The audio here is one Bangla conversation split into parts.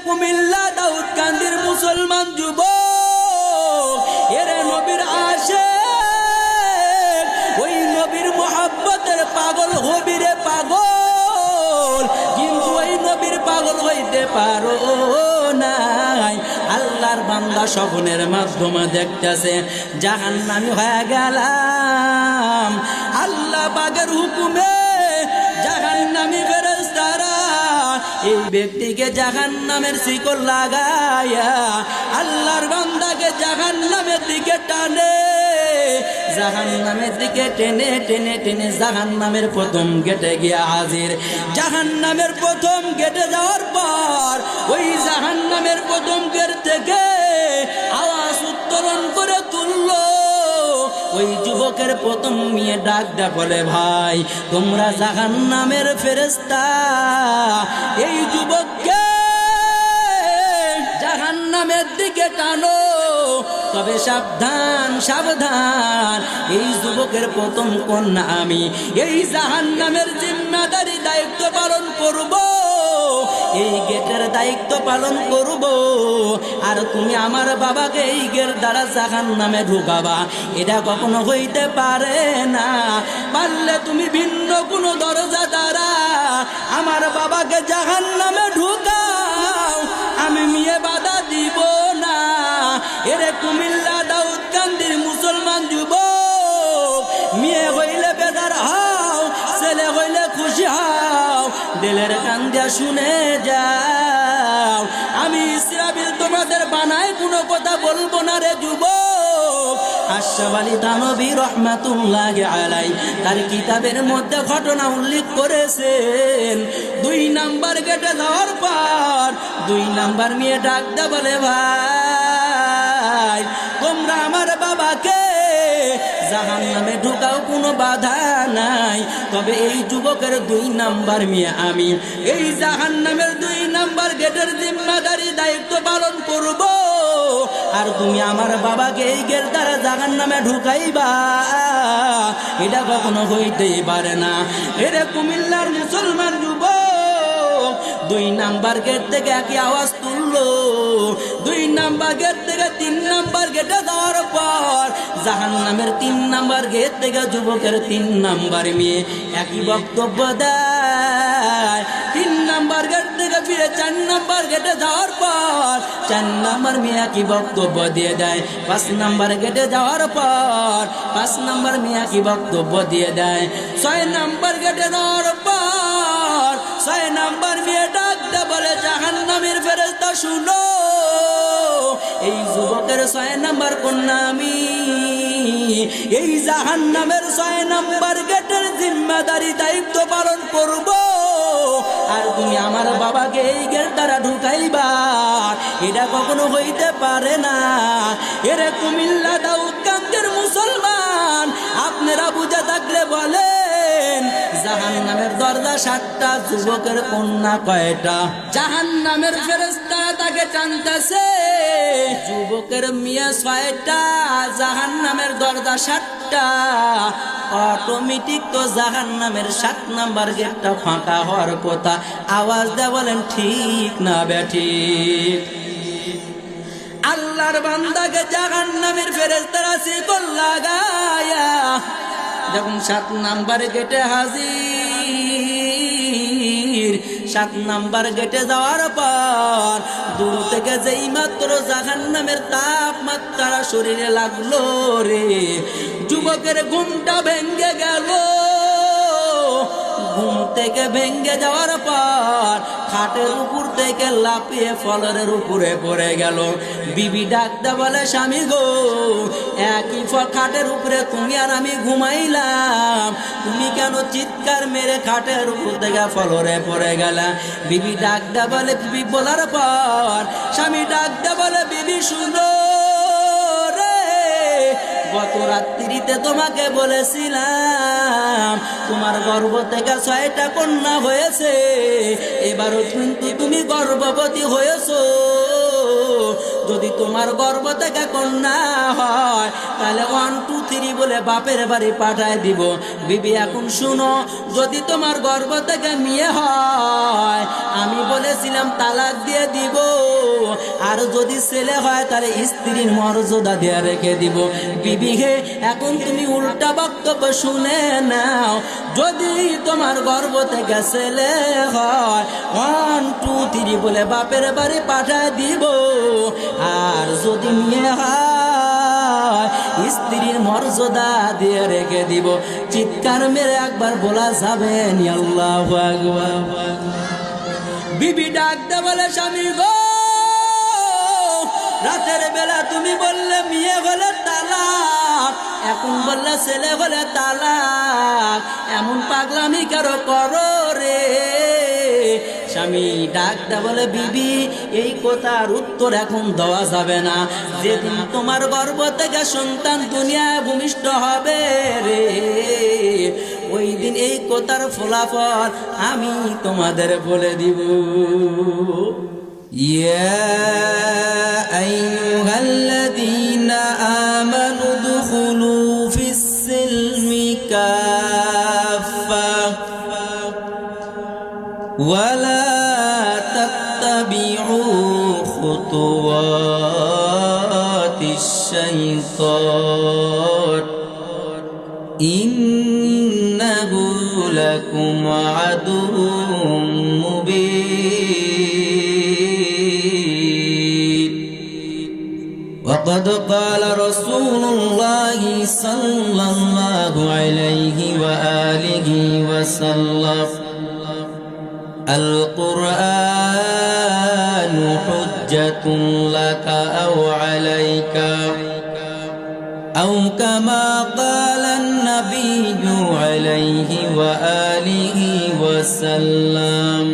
কুমিল্লা দাউদকান্দির মুসলমান যুবক, এরে নবীর আশিক, ওই নবীর মোহাব্বতের পাগল হবি রে পাগল, কিন্তু ওই নবীর পাগল হইতে পারো নাই। আল্লাহর বান্দা স্বপ্নের মাধ্যমে দেখতেছে জাহান্নামী হয়ে গেলাম। আল্লাহ পাকের হুকুমে জাহান্নামী ফেরেশতারা এই ব্যক্তিকে জাহান্নামের শিকল লাগায়া আল্লাহর বান্দাকে জাহান্নামের দিকে টানে। জাহান্নামের দিকে টেনে টেনে টেনে জাহান্নামের প্রথম গেটে গিয়ে হাজির। জাহান্নামের প্রথম গেটে যাওয়ার পর ওই জাহান্নামের প্রথম গেট থেকে আওয়াজ উত্তোলন করে তুললো। ওই যুবকের প্রথম মেয়ে ডাক বলে, ভাই তোমরা জাহান্নামের ফেরেশতা, এই যুবককে জাহান্নামের দিকে টানো। তবে সাবধান সাবধান, এই যুবকের প্রথম কন্যা আমি, এই জাহান্নামের জিম্মাদারি দায়িত্ব পালন করব, এই গেটের দায়িত্ব পালন করব। আর তুমি আমার বাবাকে এই গেট দ্বারা জাহান্নামে ঢুকাবা, এটা কখনো হইতে পারে না। পারলে তুমি ভিন্ন কোনো দরজা দ্বারা আমার বাবাকে জাহান্নামে ঢুকাও, আমি মেয়ে বাধা দিব না। এরে কুমিল্লা দাউদকান্দির মুসলমান যুবক, মেয়ে হইলে বেদার হও, ছেলে হইলে খুশি হও, দিলের কান দিয়া শুনে যাও। আমি ইসরাফিল তোমাদের বানায় কোনো কথা বলবো না রে যুবক। আশরাফ আলী থানভী রহমাতুল্লাহি আলাইহি তার কিতাবের মধ্যে ঘটনা উল্লেখ করেছেন। 2 নাম্বার গেটে যাওয়ার পর 2 নাম্বার মেয়ে ডাক দে বলে, ভাই তোমরা আমার বাবাকে জাহান্নামে ঢুকাও, কোনো বাধা নাই। তবে এই যুবকের 2 নাম্বার মেয়ে আমি, এই জাহান্নামের 2 নাম্বার গেটের জিম্মাদারি দায়িত্ব পালন করব। আর তুমি আমার বাবাকে এই গেট দ্বারা জাহান্নামে ঢুকাইবা, এটা কখনো হইতেই পারে না। এরে কুমিল্লার মুসলমান যুবক, 2 নাম্বার গেট থেকে একই আওয়াজ তুললো। 2 নাম্বার গেট থেকে 3 নাম্বার গেটে যাওয়ার পর জাহান্নামের 3 নাম্বার গেট থেকে যুবকের 3 নাম্বার মেয়ে একই বক্তব্য দেয়। 3 নাম্বার গেট থেকে ফিরে 4 নাম্বার গেটে যাওয়ার পর 4 নাম্বার মেয়ে একই বক্তব্য দিয়ে দেয়। 5 নাম্বার গেটে যাওয়ার পর 5 নাম্বার মেয়ে একই বক্তব্য দিয়ে দেয়। 6 নাম্বার গেটে যাওয়ার পর 6 নাম্বার মেয়ে ডাক দে বলে, জাহান্নামের ফেরেশতা শুনো, এই যুবকের 6 নাম্বার কন্যা আমি, এই জাহান্নামের 6 নাম্বার গেটের জিম্মাদারি দায়িত্ব পালন করব। আর তুমি আমার বাবাকে এই গেট দ্বারা ঢুকাইবা, এটা কখনো হইতে পারে না। এরে কুমিল্লা দাউদকান্দির মুসলমান, আপনারা বুঝে থাকলে বলেন, জাহান্নামের দরজা 7টা, যুবকের কন্যা কয়টা? জাহান্নামের ফেরেশতারা তাকে টানতেছে, যুবকের মেয়ে 6টা, জাহান্নামের দরজা 7টা। অটোমেটিক তো জাহান্নামের 7 নাম্বার গেটটা ফাঁকা হওয়ার কথা। আওয়াজ দেয়া বলেন ঠিক না বেঠিক? আল্লাহর বান্দাকে জাহান্নামের ফেরেশতারা শিকল লাগায়া যখন 7 নাম্বার গেটে হাজির, 7 নাম্বার গেটে যাওয়ার পর দূর থেকে যেই মাত্র জাহান্নামের তাপমাত্রা শরীরে লাগলো রে, যুবকের ঘুমটা ভেঙ্গে গেল। ঘুম থেকে ভেঙ্গে যাওয়ার পর খাটের উপর থেকে লাফিয়ে ফলরের উপরে পড়ে গেল। বিবি ডাকতে বলে, স্বামী গো, একই খাটের উপরে তুমি আর আমি ঘুমাইলাম, তুমি কেন চিৎকার মেরে খাটের উপর থেকে ফলরে পড়ে গেলা? বিবি ডাকতে বলে, বিবি বলার পর স্বামী ডাকতে বলে, বিবি শুনো রে, গত রাত্রিতে তোমাকে বলেছিলাম তোমার গর্ভ থেকে 6টা কন্যা হয়েছে, এবারও কিন্তু তুমি গর্ভবতী হয়েছো। যদি তোমার গর্ভ থেকে কন্যা হয় তাহলে 1 2 3 বলে বাপের বাড়ি পাঠায় দিব। বিবি এখন শুনো, যদি তোমার গর্ভ থেকে মেয়ে হয় আমি বলেছিলাম তালাক দিয়ে দিব, আর যদি ছেলে হয় তাহলে স্ত্রীর মর্যাদা দিয়ে রেখে দিব। বিবি হে, এখন তুমি উল্টা বক্তব্য শুনে নাও। যদি তোমার গর্ভ থেকে ছেলে হয় 1 2 3 বলে বাপের বাড়ি পাঠায় দিব, আর যদি মেয়ে হয় স্ত্রীর মর্যাদা দিয়ে রেখে দিব। চিৎকার মেরে একবার বলা যাবে নি আল্লাহু আকবার। বিবি ডাকতে বলে, স্বামী গো, রাতের বেলা তুমি বললে মেয়ে হলে তালাক, এখন বললে ছেলে হলে তালাক, এমন পাগলামি কারো করো রে। স্বামী ডাকতে বলে, বিবি এই কথার উত্তর এখন দেওয়া যাবে না, যেদিন তোমার গর্ভ থেকে সন্তান দুনিয়ায় ভূমিষ্ঠ হবে রে, ওই দিন এই কথার ফলাফল আমি তোমাদের বলে দিব। ইয়া আইয়ুহাল্লাযীনা আমানু দুখুলু ফিস-সিলমি কাফা ওয়ালা তাত্তাবিউ খুতুওয়াতিশ শাইতান ইন্নাহু লাকুম আদুউম মুবিন। وقد قال رسول الله صلى الله عليه وآله وسلم القرآن حجة لك أو عليك أو كما قال النبي عليه وآله وسلم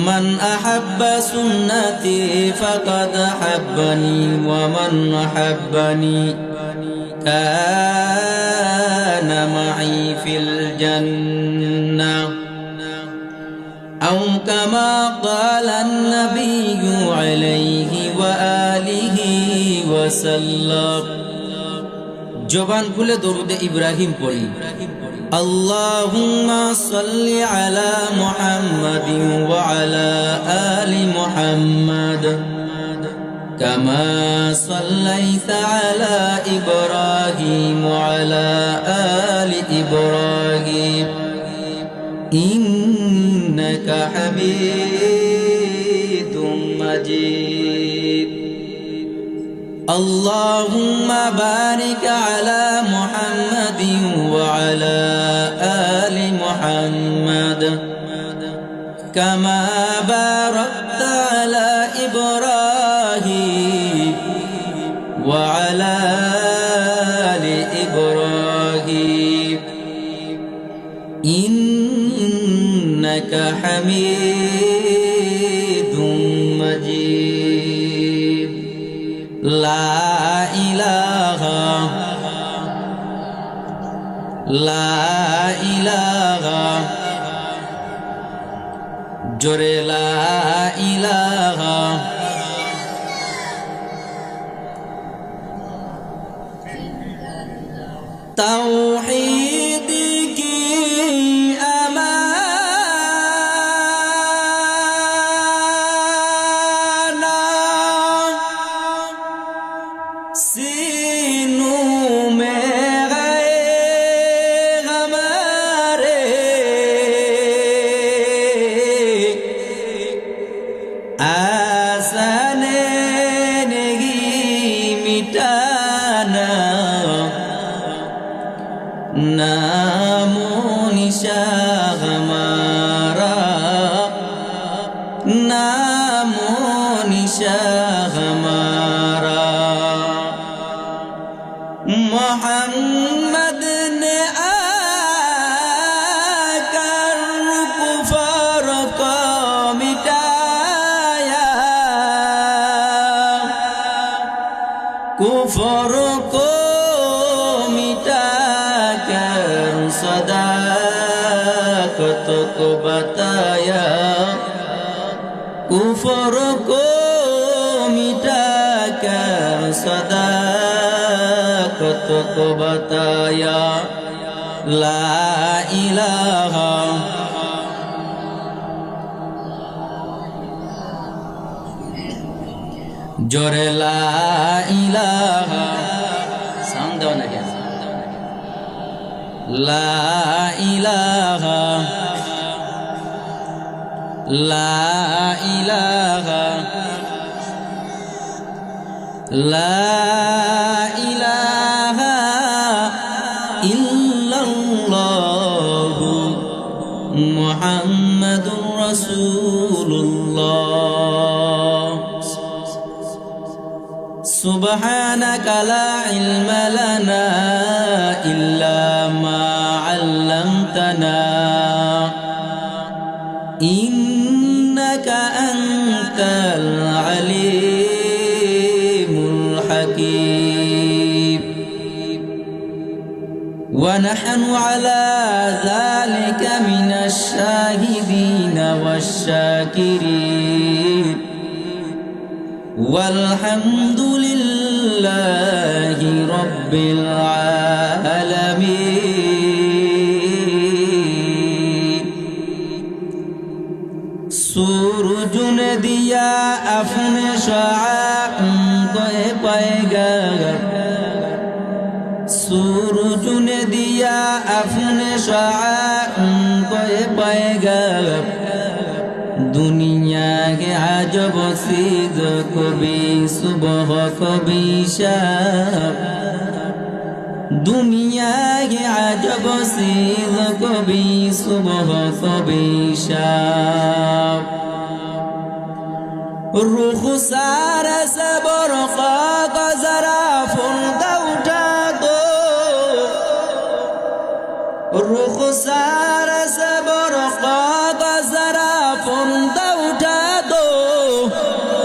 من أحب سنتي فقد أحبني ومن أحبني كان معي في الجنة أو كما قال النبي عليه وآله وسلم। জবান খুলে দরুদ ইব্রাহিম পড়ি। اللهم صل على محمد وعلى آل محمد كما صليت على إبراهيم وعلى آل إبراهيم إنك حميد مجيد. اللهم بارك على محمد وعلى آل محمد كما باركت على إبراهيم وعلى آل إبراهيم إنك حميد مجيد. لا إله জোরে লা ইলাহা তাওহীদ কি আমানা सीनू में गए हमारे आसने नहीं मिटाना नामो निशा हमारा नामो निशा हमारा मोहम्मद ने आकर कुफर को मिटाया कुफर को मिटाकर सदाकत को बताया कुफर को मिटा कर सदाकत को बताया ला इलाहा जोरे ला इलाहा साउंड दो ना क्या ला इलाहा ला इलाहा ला इलाहा इल्लल्लाह मुहम्मदुर रसूलुल्लाह सुब्हानक ला इल्म लना इल्ला मा अल्लमतना इन्नका अंतल अलीमुल हकीम वनहनु अला ज़ालिका मिनश शाहिदीन वश्शाकिरीन वल्हम्दुलिल्लाहि रब्बिल आलमीन सूरज ने दिया अपने शाअ को पैगाम सूरज ने दिया अपने शाअ को पैगाम दुनिया के अजब सीध कभी सुबह कभी शाम दुनिया के अजब सीध कभी सुबह कभी शाम रुखसार से बरक़ा का जरा फुर्दा उठा दो रुखसार से बरक़ा का जरा फुर्दा उठा दो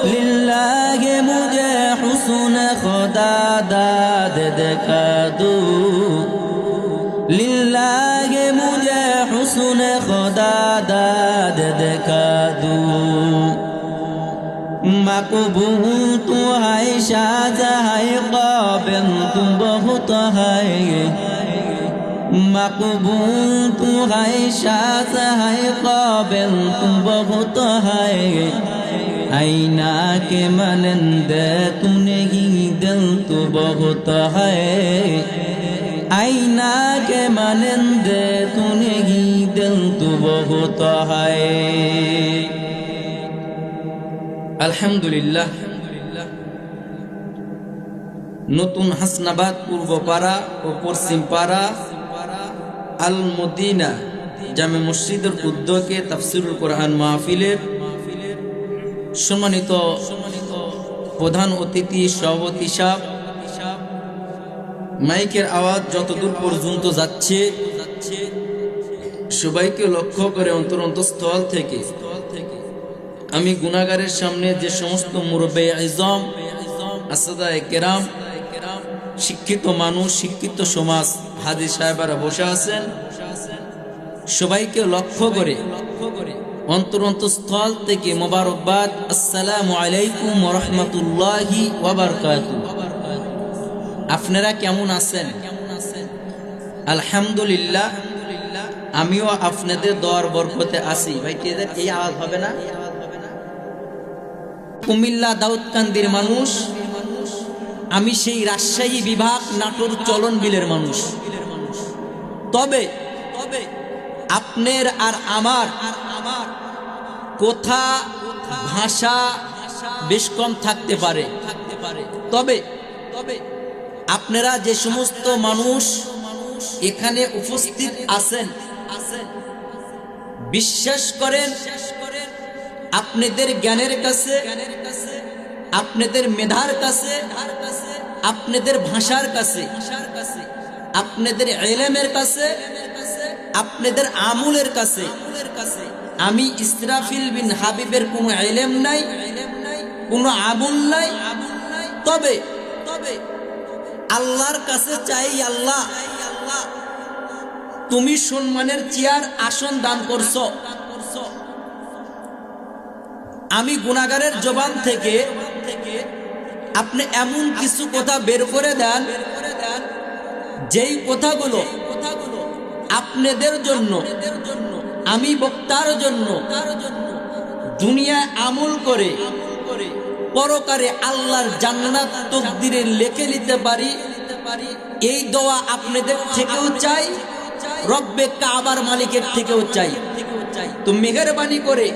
लिल्लाह मुझे हुस्न खुदा दाद दिखा दो लिल्लाह मुझे हुस्न खुदा दाद दिखा दो मकबूल तू है शाहजहां काबिल तू बहुत है मकबूल तू है शाहजहां काबिल तू बहुत है आईना के मनंदे तू नहीं दिल तू बहुत है आईना के मनंदे तू नहीं दिल तू बहुत है আলহামদুলিল্লাহ নতুন হাসনাবাদ পূর্বপাড়া ও পশ্চিমপাড়া আল মদিনা জামে মসজিদের উদ্যোগে তাফসিরুল কোরআন মাহফিলের সম্মানিত প্রধান অতিথি সভাপতি সাহেব মাইকের আওয়াজ যতদূর পর্যন্ত যাচ্ছে সবাইকে লক্ষ্য করে অন্তরস্থল থেকে আমি গুনাহগারের সামনে যে সমস্ত মুরব্বী আজম আসাদায়ে কেরাম শিক্ষিত মানুষ শিক্ষিত সমাজ হাজী সাহেবরা বসে আছেন সবাইকে লক্ষ্য করে অন্তরস্থল থেকে মোবারকবাদ আসসালামু আলাইকুম ওয়া রাহমাতুল্লাহি ওয়া বারাকাতুহু আপনারা কেমন আছেন আলহামদুলিল্লাহ আমিও আপনাদের দোয়ার বরকতে আছি ভাই এই আওয়াজ হবে না কুমিল্লা দাউদকান্দির মানুষ আমি সেই রাজশাহী বিভাগ নাটোর চলন বিলের মানুষ তবে আপনার আর আমার কথা ভাষা বেশ কম থাকতে পারে তবে আপনারা যে সমস্ত মানুষ এখানে উপস্থিত আছেন বিশ্বাস করেন আপনাদের জ্ঞানের কাছে আপনাদের মেধার কাছে আপনাদের ভাষার কাছে আপনাদের ইলমের কাছে আপনাদের আমলের কাছে আমি ইসরাফিল বিন হাবিবের কোনো ইলম নাই কোনো আমল নাই তবে আল্লাহর কাছে চাই আল্লাহ তুমি সম্মানের চেয়ার আসন দান করছো আমি গুনাহগারের জবান থেকে আপনি এমন কিছু কথা বের করে দেন যেই কথাগুলো আপনাদের জন্য, আমি বক্তার জন্য দুনিয়ায় আমল করে পরকারে আল্লাহর জান্নাত তকদিরে লিখে নিতে পারি। এই দোয়া আপনাদের থেকেও চাই, রব্বে কাবার মালিকের থেকেও চাই। তো মেহেরবানি করে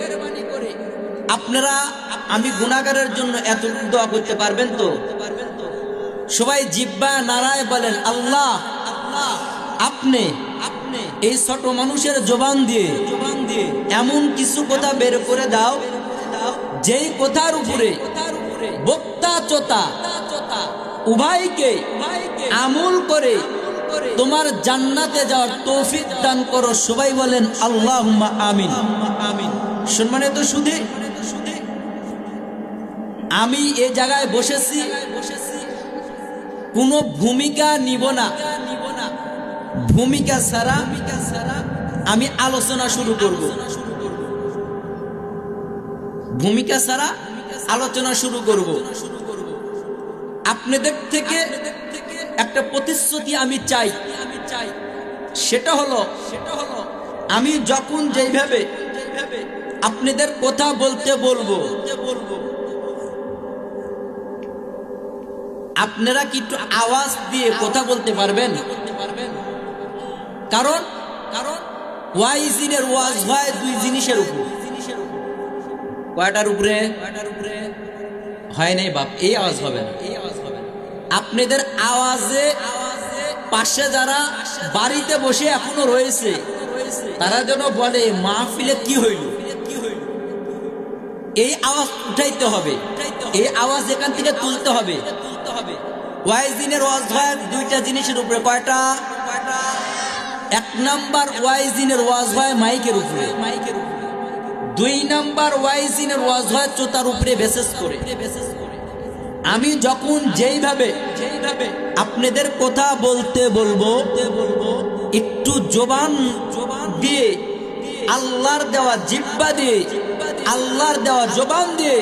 আপনারা আমি গুনাহগারের জন্য এত দোয়া করতে পারবেন তো? সবাই জিব্বা নারায় বলেন, আল্লাহ আপনি এই ছোট মানুষের জবান দিয়ে এমন কিছু কথা বের করে দাও যেই কথার উপরে বক্তা চোতা উভয়কে আমল করে তোমার জান্নাতে যাওয়ার তৌফিক দান করো। সবাই বলেন আল্লাহুম্মা আমিন। সম্মানিত সুধী, আমি এই জায়গায় বসেছি, কোনো ভূমিকা নিব না। ভূমিকা ছাড়া আমি আলোচনা শুরু করব। ভূমিকা ছাড়া আলোচনা শুরু করব। আপনাদের থেকে একটা প্রতিশ্রুতি আমি চাই, সেটা হলো আমি যখন যেইভাবে আপনাদের কথা বলতে বলবো, আপনারা কি একটু আওয়াজ দিয়ে কথা বলতে পারবেন? কারণ ওয়াইজিনের ওয়াজ হয় দুই জিনিসের উপর। কয়টার উপরে হয় নাই বাপ? এই আওয়াজ হবে না। আপনাদের আওয়াজে পাশে যারা বাড়িতে বসে এখনো রয়েছে তারা যেন বলে মাহফিলে কি হইল। এই আওয়াজ উঠাইতে হবে, এই আওয়াজ এখান থেকে তুলতে হবে। ওয়াইজিনের ওয়াজ হয় দুইটা জিনিসের উপরে। কয়টা? এক নাম্বার ওয়াইজিনের ওয়াজ হয় মাইকের উপরে, দুই নাম্বার ওয়াইজিনের ওয়াজ হয় চোতার উপরে বিশেষ করে। আমি যখন যেইভাবে আপনাদের কথা বলতে বলবো, একটু জবান দিয়ে আল্লাহর দেওয়া জিহ্বা দিয়ে আল্লাহর দেওয়া জবান দিয়ে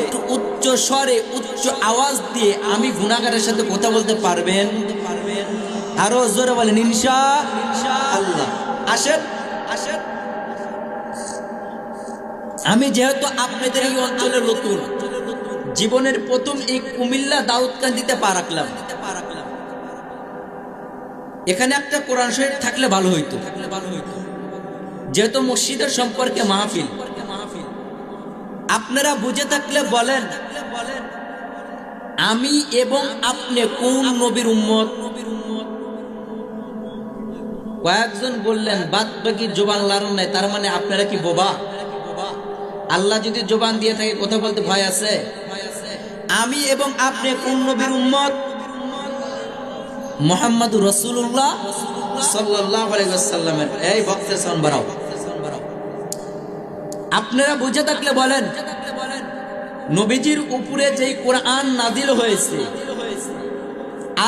একটু উচ্চ স্বরে উচ্চ আওয়াজ দিয়ে আমি গুনাহগারের সাথে কথা বলতে পারবেন? আরো জোরে বলেন ইনশাআল্লাহ। আসেন আসেন। আমি যেহেতু আপনাদের এই অঞ্চলে নতুন, জীবনের প্রথম এই কুমিল্লা দাউদকান্দিতে পা রাখলাম। এখানে একটা কোরআন শরীফ থাকলে ভালো হইতো, যেহেতু মসজিদের সম্পর্কে মাহফিল। আপনারা বুঝে থাকলে বলেন, আমি এবং আপনি কোন নবীর উম্মত? কয়েকজন বললেন বাদ বাকি জবান লাড়ন নাই, তার মানে আপনারা কি বোবা? আল্লাহ যদি জবান দিয়ে থাকে কথা বলতে ভয় আছে? আমি এবং আপনি কোন নবীর উম্মত? মুহাম্মদুর রাসূলুল্লাহ সাল্লাল্লাহু আলাইহি ওয়াসাল্লামের। এই বক্তের সাউন্ড বাড়াও। আপনারা বুঝে থাকলে বলেন, নবীজির উপরে যেই কোরআন নাজিল হয়েছে,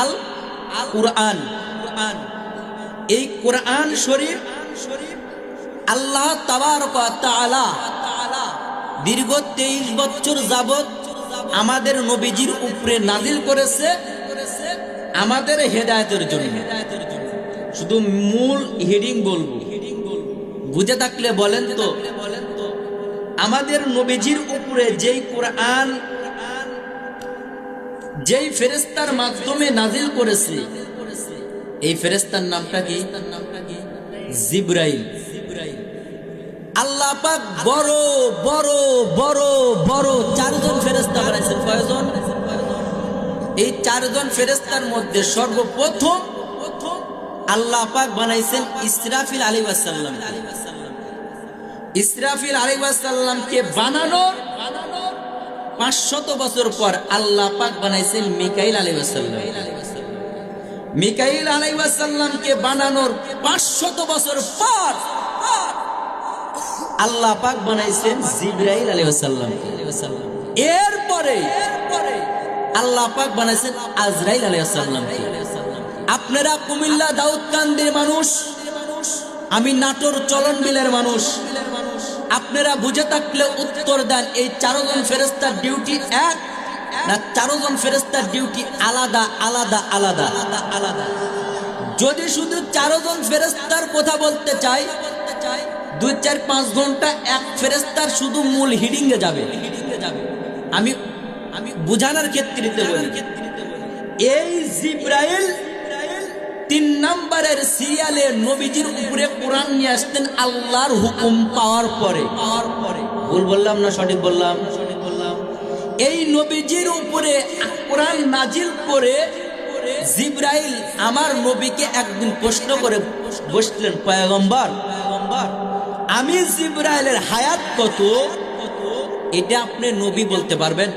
আল কোরআন, এই কোরআন শরীফ আল্লাহ তাবারক ওয়া তাআলা দীর্ঘ 23 বছর যাবত আমাদের নবীজির উপরে নাজিল করেছে আমাদের হেদায়েতের জন্য। শুধু মূল হেডিং বলবো, বুঝে থাকলে বলেন তো, আমাদের নবীজির উপরে যেই কোরআন যেই ফেরেশতার মাধ্যমে নাজিল করেছে, এই ফেরেশতার নামটা কি? জিবরাইল। আল্লাহ পাক বড় বড় বড় বড় 4 জন ফেরেশতা বানাইছেন। কয়জন? এই 4 জন ফেরেশতার মধ্যে সর্বপ্রথম আল্লাহ পাক বানাইছেন ইসরাফিল আলাইহিস সালাম। ইসরাফিল আলাইহিস সালামকে বানানোর 500 বছর পর আল্লাহ পাক বানাইছেন মিকাইল আলাইহিস সালাম। মিকাইল আলাইহিস সালামকে বানানোর 500 বছর পর আল্লাহ পাক বানাইছেন জিবরাইল আলাইহিস সালাম। এরপরে আল্লাহ পাক বানাইছেন আজরাইল আলাইহিস সালাম। আপনারা কুমিল্লা দাউদকান্দির মানুষ, আমি নাটোর চলন বিলের মানুষ। আপনারা বুঝে থাকলে উত্তর দেন, এই 4 জন ফেরেশতার ডিউটি এক না 4 জন ফেরেশতার ডিউটি আলাদা আলাদা আলাদা আলাদা? যদি শুধু 4 জন ফেরেশতার কথা বলতে চাই, 2, 4, 5 ঘন্টা এক ফেরেশতার শুধু মূল হিডিং এ যাবে। আমি বুঝানোর ক্ষেত্রে বলি, এই জিবরাইল 3 নম্বরের সিরিয়ালে নবীজির উপরে কোরআন নিয়ে আসতেন আল্লাহর হুকুম পাওয়ার পরে। ভুল বললাম না সঠিক বললাম? এই নবীজির উপরে কোরআন নাজিল করে জিবরাইল আমার নবীকে একদিন প্রশ্ন করে বসলেন, পয়গম্বর আমি জিবরাইলের হায়াত কত, এটা আপনি নবী বলতে পারবেন?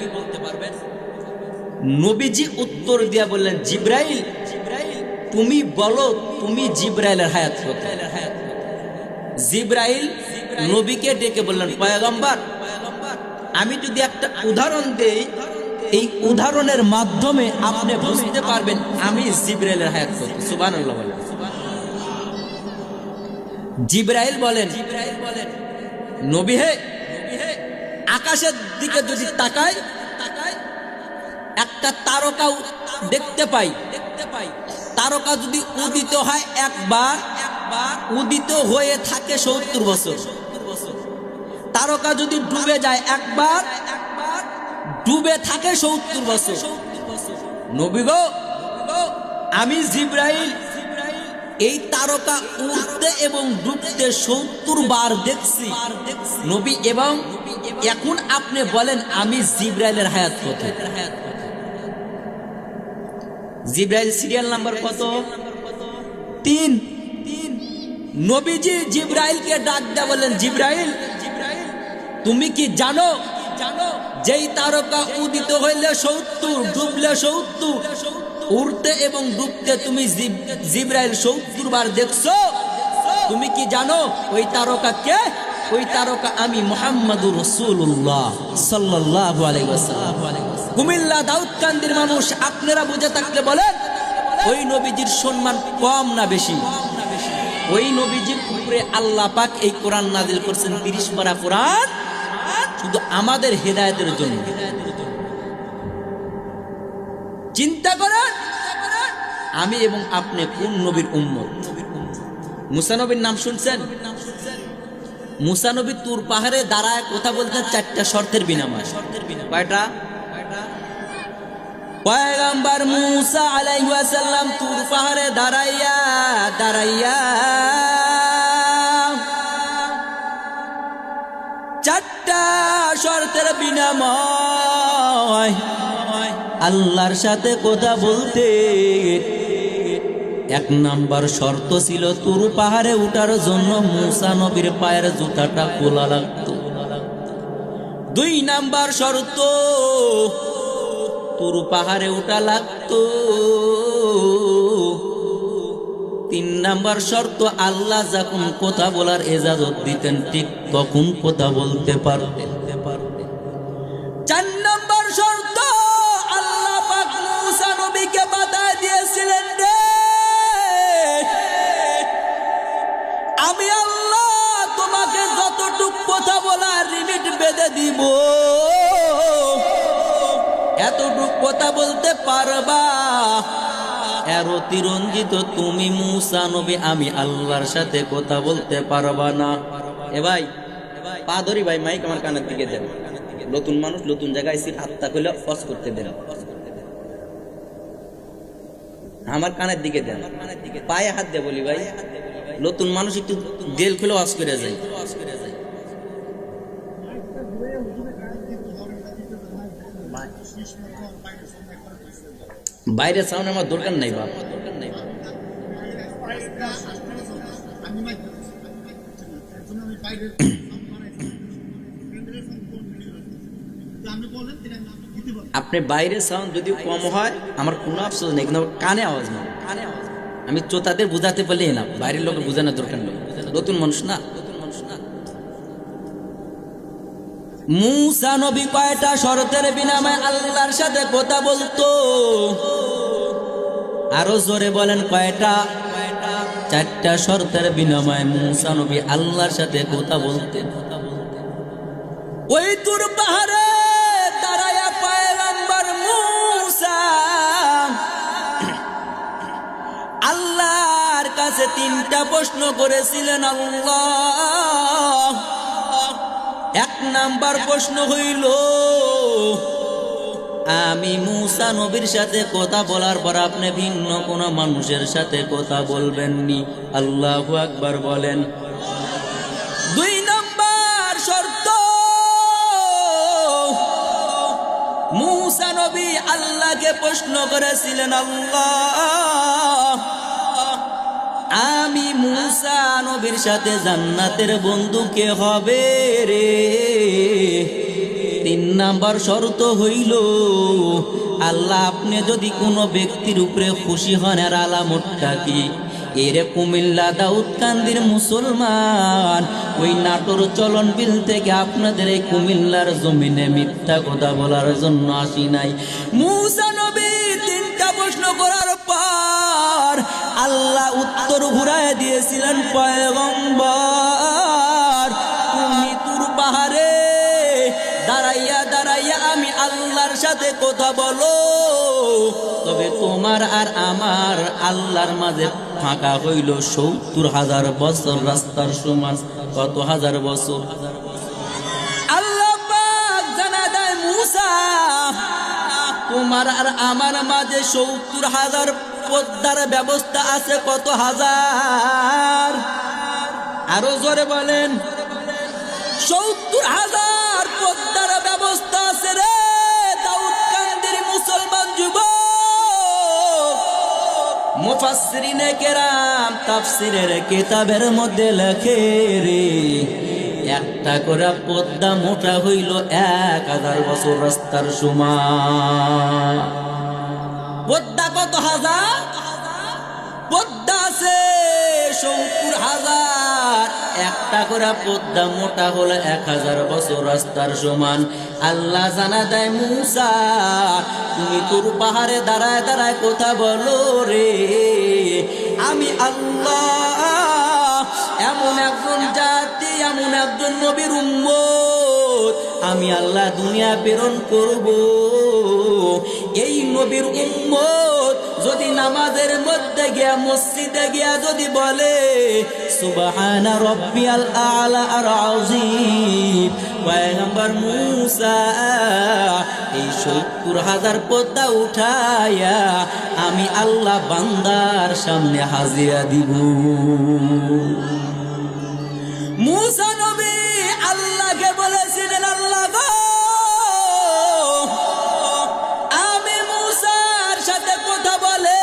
নবীজি উত্তর দিয়া বললেন, জিবরাইল তুমি বলো তুমি জিবরাইলের হায়াত কত? জিবরাইল নবীকে ডেকে বললেন, পয়গম্বর আমি যদি একটা উদাহরণ দেই, এই উদাহরণের মাধ্যমে আপনি বুঝতে পারবেন আমি জিবরাইলের হায়াত কত। সুবহানাল্লাহ বলেন। জিবরাইল বলেন, নবী হে, আকাশের দিকে যদি তাকাই একটা তারকা দেখতে পাই, তারকা যদি উদিত হয় একবার, উদিত হয়ে থাকে 70 বছর। তারকা যদি ডুবে যায় একবার, ডুবে থাকে 70 বছর। নবী গো, আমি জিবরাইল এই তারকা উঠতে এবং ডুবতে 70 বার দেখছি নবী, এবং এখন আপনি বলেন আমি জিবরাইলের হায়াত কত? জিবরাইল সিরিয়াল নাম্বার কত? 3। নবীজি জিবরাইলকে ডাক দেয়া বলেন, জিবরাইল তুমি কি জানো যেই তারকা উদিত হইলে 70, ডুবলে 70, উড়তে এবং ডুবতে তুমি জিবরাইল 70 বার দেখছো? তুমি কি জানো ওই তারকা কে? ওই তারকা আমি মুহাম্মাদুর রাসূলুল্লাহ সাল্লাল্লাহু আলাইহি ওয়াসাল্লাম। কুমিল্লা দাউদকান্দির মানুষ আপনারা বুঝে থাকলে বলেন, ওই নবীজির সম্মান কম না বেশি? ওই নবীজির উপরে আল্লাহ পাক এই কোরআন নাযিল করেছেন, 30 পারা কোরআন শুধু আমাদের হেদায়েতের জন্য। চিন্তা করেন আমি এবং আপনি কোন নবীর উম্মত? মুসা নবীর নাম শুনছেন? মুসা নবী তুর পাহাড়ে দাঁড়ায় কথা বলতেন 4টা শর্তের বিনিময়ে। কয়টা? পয়গম্বর মুসা আলাইহিস সালাম তুর পাহাড়ে দাঁড়াইয়া 4টা শর্তের বিনিময়ে আল্লাহর সাথে কথা বলতে। 1 নাম্বার শর্ত ছিল তুর পাহাড়ে উঠার জন্য মুসা নবীর পায়ের জুতাটা খোলা লাগতো। 2 নাম্বার শর্ত, তুর পাহাড়ে উঠা লাগতো। 3 নাম্বার শর্ত, আল্লাহ যখন কথা বলার ইজাজত দিতেন ঠিক তখন কথা বলতে পারতেন। 4 নাম্বার শর্ত, আল্লাহ পাক মুসা নবীকে বাধা দিয়েছিলেন, আমি আল্লাহ তোমাকে যতটুক কথা বলার লিমিট বেঁধে দিব, এতটুক কথা বলতে পারবা, এর অতিরঞ্জিত তুমি মুসা নবী আমি আল্লাহর সাথে কথা বলতে পারবা না। এ ভাই পা ধরি ভাই, মাইক আমার কানের দিকে দেন। নতুন মানুষ নতুন জায়গায় সিট হাতটা খুলে অস করতে দেন, আমার কানের দিকে দেন, পায়ে হাত দিয়ে বলি ভাই, নতুন মানুষ একটু দেল খুলে অস করে যায়। বাইরে সাউন্ড আমার দরকার নাই বাপ। আপনি বাইরে সাউন্ড যদি কম হয় আমার কোনো আফসোস নেই, কিন্তু কানে আওয়াজ না। আমি চোতাদের বুঝাতে পারলে না, বাইরের লোকের বোঝানোর দরকার নেই, নতুন মানুষ না। মুসা নবী কয়টা শর্তের বিনিময়ে আল্লাহর সাথে কথা বলতো? আরো জোরে বলেন কয়টা? 4টা শর্তের বিনিময়ে মুসা নবী আল্লাহর সাথে কথা বলতেন। ওই তুর পাহাড়ে দাঁড়ায়া পয়গম্বর মূসা আল্লাহর কাছে 3টা প্রশ্ন করেছিলেন। আল্লাহ, 1 নাম্বার প্রশ্ন হইল, আমি মূসা নবীর সাথে কথা বলার পর আপনি ভিন্ন কোন মানুষের সাথে কথা বলবেননি। আল্লাহু আকবার বলেন। 2 নাম্বার শর্ত, মূসা নবী আল্লাহকে প্রশ্ন করেছিলেন, আল্লাহ, আমি মূসা নবীর সাথে জান্নাতের বন্ধু কে হবে রে? 3 নাম্বার শর্ত হইল, আল্লাহ আপনি যদি কোনো ব্যক্তির উপরে খুশি হন এর আলামতটা কি? এরে কুমিল্লা দাউদকান্দির মুসলমান ওই নাটোর চলন বিল থেকে আপনাদের এই কুমিল্লার জমিনে মিথ্যা কথা বলার জন্য আসি নাই। মূসা নবী 3টা প্রশ্ন করার পর আল্লাহ উত্তর ঘুরায় দিয়েছিলেন, পয়গম্বর তুমি তুর পাহাড়ে দাঁড়াইয়া দাঁড়াইয়া আমি আল্লাহর সাথে কথা বলো, তবে তোমার আর আমার আল্লাহর মাঝে ফাঁকা হইল 70,000 বছর রাস্তার সমান। কত হাজার বছর? আল্লাহ পাক জানা দেয়, মূসা তোমার আর আমার মাঝে 70,000 পদ্মার ব্যবস্থা আছে। কত হাজার? আরো জোরে বলেন। 70,000 পদ্মার ব্যবস্থা আছে রে দাউদকান্দির মুসলমান যুবক। মুফাসসিরিনে কেরাম তাফসীরের কিতাবের মধ্যে লেখে রে, একটা করে পদ্মা মোটা হইল 1000 বছর রাস্তার সমান। পদ্মা কত হাজার? পদ্মা আছে 70,000। একটা করে পদ্মা মোটা হলো 1000 বছর রাস্তার সমান। আল্লাহ জানা দেয়, মূসা তুমি তোর পাহাড়ে দাঁড়ায় দাঁড়ায় কথা বলো রে, আমি আল্লাহ এমন একজন জাতি, এমন একজন নবীর উম্মত আমি আল্লাহ দুনিয়া প্রেরণ করব। এই নবীর উম্মত যদি নামাজের মধ্যে গিয়া মসজিদে গিয়া যদি বলে সুবহানা রাব্বিয়াল আ'লা আর আযীম, পয়গম্বর মূসা এই 70,000 পদ্মা উঠায়া আমি আল্লাহ বান্দার সামনে হাজিরা দিব। মূসা নবী আল্লাহকে বলেছিলেন, আল্লাহ গো আমি মূসার সাথে কথা বলে,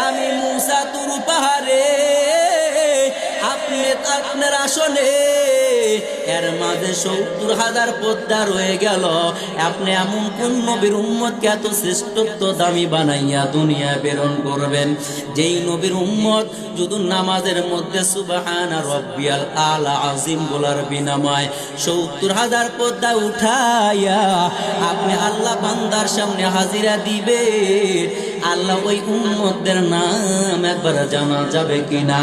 আমি মূসা তুর পাহাড়ে আপনি আপনার আসনে এর মাঝে 70,000 পদ্মা রয়ে গেল। আপনি এমন কোন নবীর উম্মতকে এত শ্রেষ্ঠত্ব দামি বানাইয়া দুনিয়া প্রেরণ করবেন, যেই নবীর উম্মত যদি নামাজের মধ্যে সুবহানা রাব্বিয়াল আ'লা আযীম বলার বিনিময়ে 70,000 পদ্মা উঠাইয়া আপনি আল্লাহ বান্দার সামনে হাজিরা দিবেন। আল্লাহ ওই উম্মতদের নাম একবার জানা যাবে কিনা?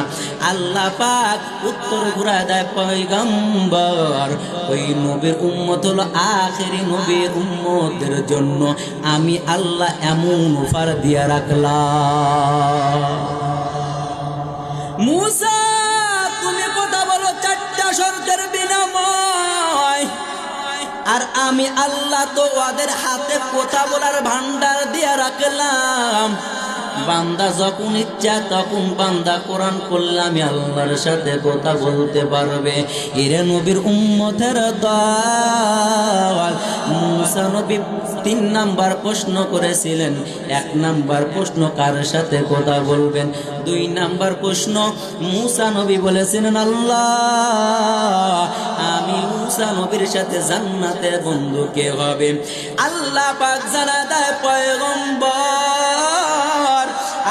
আল্লাহ পাক উত্তর ঘুরা দেয়, পয়গম্বর ওই নবীর উম্মত হলো আখেরি নবীর উম্মতদের জন্য আমি আল্লাহ এমন অফার দিয়া রাখলাম। মূসা তুমি কথা বলো 4টা শর্তের বিনিময়, আর আমি আল্লাহ তো ওদের হাতে কথা বলার ভান্ডার দিয়া রাখলাম। বান্দা যখন ইচ্ছা তখন বান্দা কোরআন করলে আমি আল্লাহর সাথে কথা বলতে পারবে। এরে নবীর উম্মতের দল মূসা নবী 3 নাম্বার প্রশ্ন করেছিলেন। 1 নাম্বার প্রশ্ন কার সাথে কথা বলবেন? 2 নাম্বার প্রশ্ন মূসা নবী বলেছিলেন, আল্লাহ আমি মূসা নবীর সাথে জান্নাতের বন্ধু কে হবে? আল্লাহ পাক জানা দেয়, পয়গম্বর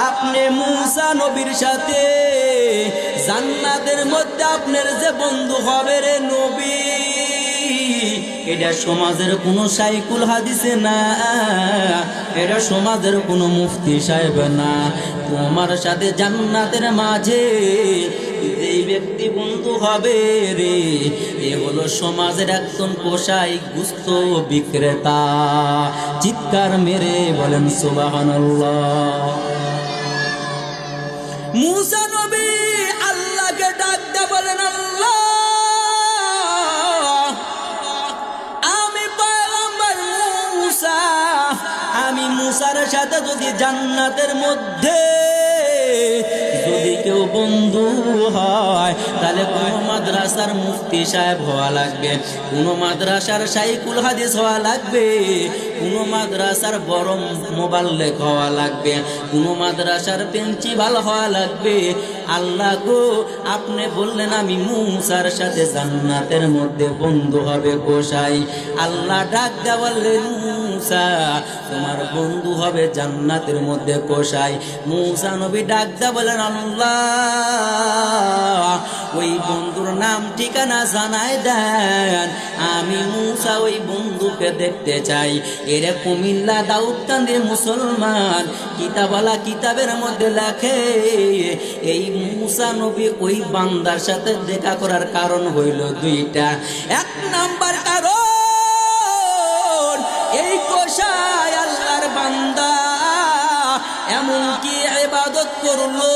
আপনি মূসা নবীর সাথে জান্নাতের মধ্যে আপনার যে বন্ধু হবে রে নবী, এটা সমাজের কোনো সাইকুল হাদিসে না, এটা সমাজের কোনো মুফতি সাহেব না। তোমার সাথে জান্নাতের মাঝে যেই ব্যক্তি বন্ধু হবে রে, এ হলো সমাজের একজন কসাই গুস্ত বিক্রেতা। চিৎকার মেরে বলেন সুবহানাল্লাহ। মুসা নবী আল্লাহকে ডাক দিয়ে বলেন, আল্লাহ, আমি পয়গম্বর মুসা, আমি মুসার সাথে যদি জান্নাতের মধ্যে যদি কেউ বন্ধু হয়, তাহলে কোন মাদ্রাসার মুফতি সাহেব হওয়া লাগবে, কোন মাদ্রাসার শাইখুল হাদিস হওয়া লাগবে, কোন মাদ্রাসার বড় মোবাল্লেগ হওয়া লাগবে, কোন মাদ্রাসার প্রিন্সিপাল হওয়া লাগবে। আল্লাহ গো, আপনি বললেন আমি মুসার সাথে জান্নাতের মধ্যে বন্ধু হবে কসাই। আল্লাহ ডাক দেয়া বললেন, মুসা তোমার বন্ধু হবে জান্নাতের মধ্যে কসাই। মুসা নবী ডাক দেয়া বলেন, আল্লাহ ওই বন্ধুর নাম ঠিকানা জানায় দেন, আমি মুসা ওই বন্ধুকে দেখতে চাই। এরে কুমিল্লা দাউদকান্দির মুসলমান কিতাবওয়ালা কিতাবের মধ্যে লেখে, এই মুসা নবী ওই বান্দার সাথে দেখা করার কারণ হইল দুইটা। এক নাম্বার কারণ, এই কসাই আল্লাহর বান্দা এমনকি ইবাদত করলো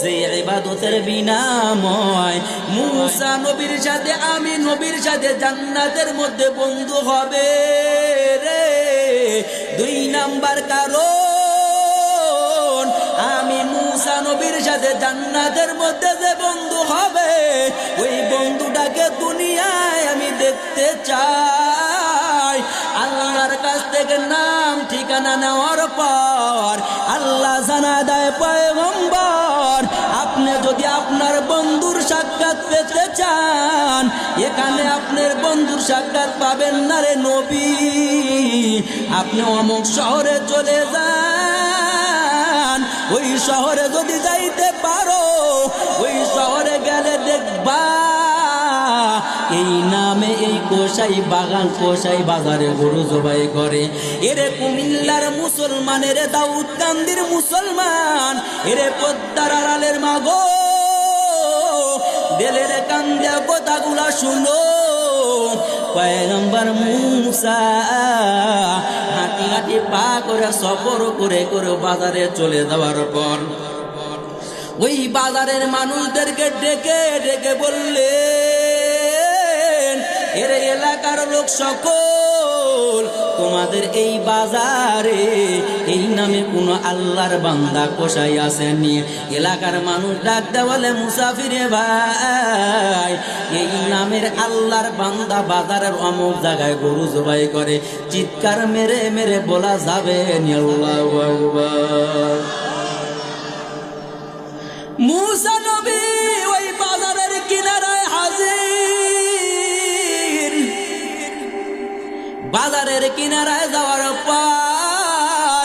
যে ইবাদতের বিনাময় মুসা নবীর সাথে আমি নবীর সাথে জান্নাতের মধ্যে বন্ধু হবে রে। দুই নাম্বার কারণ, আমি মুসা নবীর সাথে জান্নাতের মধ্যে যে বন্ধু হবে, ওই বন্ধুটাকে দুনিয়ায় আমি দেখতে চাই। আল্লাহর কাছ থেকে নাম ঠিকানা নেওয়ার পর আল্লাহ জানা দেয়, পয়গম্বর আপনি যদি আপনার বন্ধুর সাক্ষাৎ পেতে চান, এখানে আপনার বন্ধুর সাক্ষাৎ পাবেন না রে নবী, আপনি অমুক শহরে চলে যান। ওই শহরে যদি যাইতে পারো, ওই শহরে গেলে দেখবা এই নামে এই কসাই বাগান কসাই বাজারে গরু জবাই করে। এরে কুমিল্লার মুসলমান, এরে দাউদকান্দির মুসলমান, এরে পদ্মার আড়ালের মাগো, দিলের কান্দে কথাগুলা শুনো। পয়গম্বর মুসা হাঁটি হাঁটি পা করে সফর করে করে বাজারে চলে যাওয়ার পর ওই বাজারের মানুষদেরকে ডেকে ডেকে বললেন, এর এলাকার লোক সকল, তোমাদের এই বাজারে এই নামে কোন আল্লাহর বান্দা কসাই আসেনি? এলাকার মানুষ ডাক দেওয়ালে, মুসাফিরে ভাই, এই নামের আল্লাহর বান্দা বাজারের অমুক জায়গায় গরু জবাই করে। চিৎকার মেরে মেরে বলা যাবে আল্লাহু আকবার। মুসা নবী ওই বাজারের কিনারায় হাজির। বাজারের কিনারায় যাওয়ার পর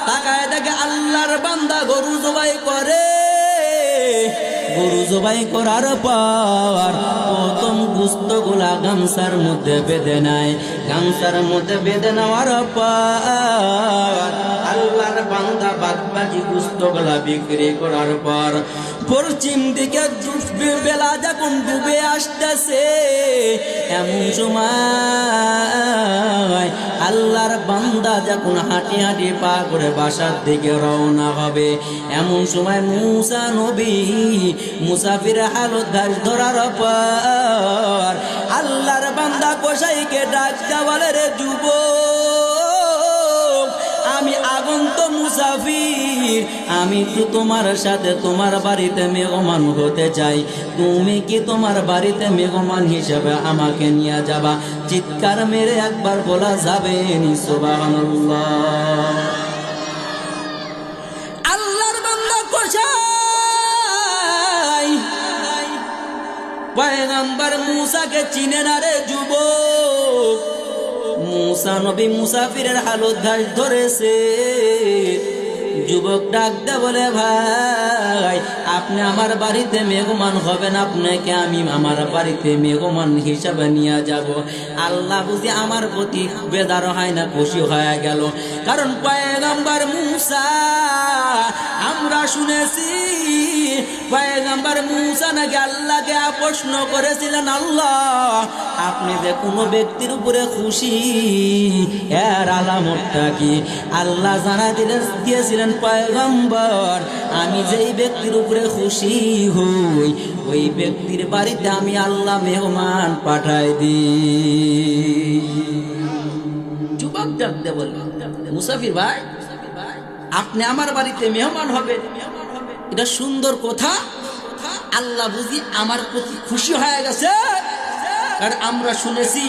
তাকায় দেখে আল্লাহর বান্দা গরু জবাই করে। গরু জবাই করার পর প্রথম গোশতগুলা গামছার মধ্যে বেঁধে নেয়। গামছার মধ্যে বেঁধে নেওয়ার পর আল্লাহর বান্দা বাদবাকি গোশতগুলা বিক্রি করার পর পশ্চিম দিকে বেলা যখন ডুবে আসতেছে, এমন সময় আল্লাহর বান্দা যখন হাঁটি হাঁটি পা করে বাসার দিকে রওনা হবে, এমন সময় মুসা নবী মুসাফির হালত ধরার পর আল্লাহর বান্দা কসাইকে ডাক দেওয়ালে, রে যুবক, আমি আগন্ত মুসাফির, আমি তো তোমার সাথে তোমার বাড়িতে মেহমান হতে চাই, তুমি কি তোমার বাড়িতে মেহমান হিসেবে আমাকে নিয়ে যাবা? চিৎকার মেরে একবার বলা যাবে নি সুবহানাল্লাহ। আল্লাহর বান্দা কসাই পয়গম্বর মুসাকে চিনে না রে যুবক। মুসা নবী মুসাফিরের হালত ধরেছে। যুবক ডাক দে বলে, ভাই আপনি আমার বাড়িতে মেহমান হবেন, আপনাকে আমি আমার বাড়িতে মেহমান হিসাবে নিয়ে যাব। আল্লাহ বুঝি আমার প্রতি বেদার হয় না, খুশি হয়ে গেল। কারণ পয়গম্বর মুসা আমরা শুনেছি, পয়গম্বর মুসা নাকি আল্লাহকে প্রশ্ন করেছিলেন, আল্লাহ আপনি যে কোনো ব্যক্তির উপরে খুশি এর আলামতটা কি? আল্লাহ জানা দিয়েছিলেন, পয়গম্বর আমি যেই ব্যক্তির উপরে খুশি হই ওই ব্যক্তির বাড়িতে আমি আল্লাহ মেহমান পাঠাই দিই। যুবক ডাকতে বলল, মুসাফির ভাই আপনি আমার বাড়িতে মেহমান হবে, এটা সুন্দর কথা। আল্লাহ বুঝি আমার প্রতি খুশি হয়ে গেছে। কারণ আমরা শুনেছি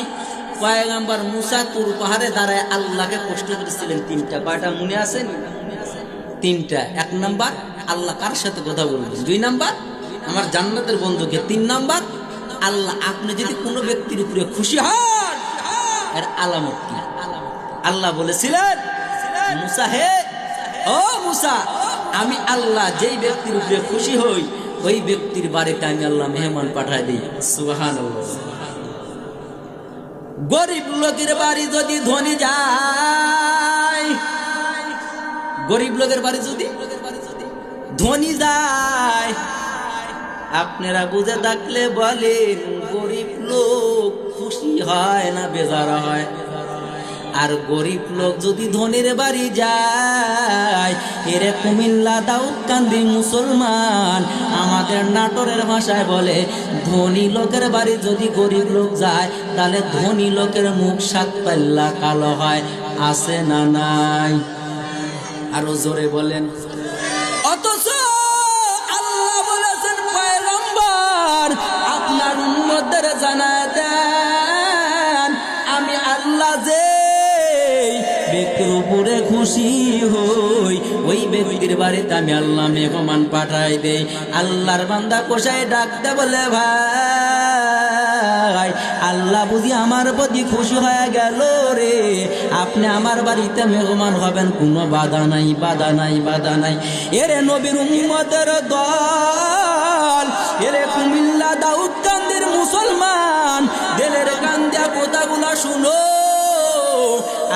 পয়গম্বর মুসা তুর পাহাড়ে দাঁড়ায় আল্লাহকে কষ্ট করেছিলেন তিনটা। কয়টা মনে আছে? তিনটা। এক নাম্বার আল্লাহ কার সাথে কথা বলবেন, দুই নাম্বার আমার জান্নাতের বন্ধুকে, তিন নাম্বার আল্লাহ আপনি যদি কোনো ব্যক্তির উপরে খুশি হন এর আলামত কি? আল্লাহ বলেছিলেন, মুসা হে, ও মুসা আমি আল্লাহ যেই ব্যক্তির উপরে খুশি হই ওই ব্যক্তির বাড়িতে আমি আল্লাহ মেহমান পাঠাই দিই। সুবহানাল্লাহ। গরিব লোকের বাড়ি যদি ধনী যায়, গরিব লোকের বাড়ি যদি ধনী যায়, আপনারা বুঝে থাকলে বলেন গরিব লোক খুশি হয় না বেজার হয়? আর গরিব লোক যদি ধনীর বাড়ি যায়, এরে কুমিল্লা দাউদকান্দি মুসলমান আমাদের নাটোরের ভাষায় বলে, ধনী লোকের বাড়ি যদি গরিব লোক যায় তাহলে ধনী লোকের মুখ সাত পাল্লা কালো হয়। আছে না নাই? আরো জোরে বলেন। অথচ আল্লাহ বলেছেন, পয়গম্বর আপনার উম্মতদের জানায় দেন আমি আল্লাহ যে ব্যক্তির উপরে খুশি হই ওই ব্যক্তির বাড়িতে আমি আল্লাহ মেহমান পাঠাই দেই। আল্লাহর বান্দা কোষায় ডাকতে বলে, ভাই আল্লাহ বুঝি আমার প্রতি খুশি হয়ে গেল রে, আপনি আমার বাড়িতে মেহমান হবেন, কোনো বাধা নাই, বাধা নাই, বাধা নাই। এরে নবীর উম্মতের দল, এরে কুমিল্লা দাউদকান্দির মুসলমান, দিলের কান্দিয়া কথাগুলা শুনো।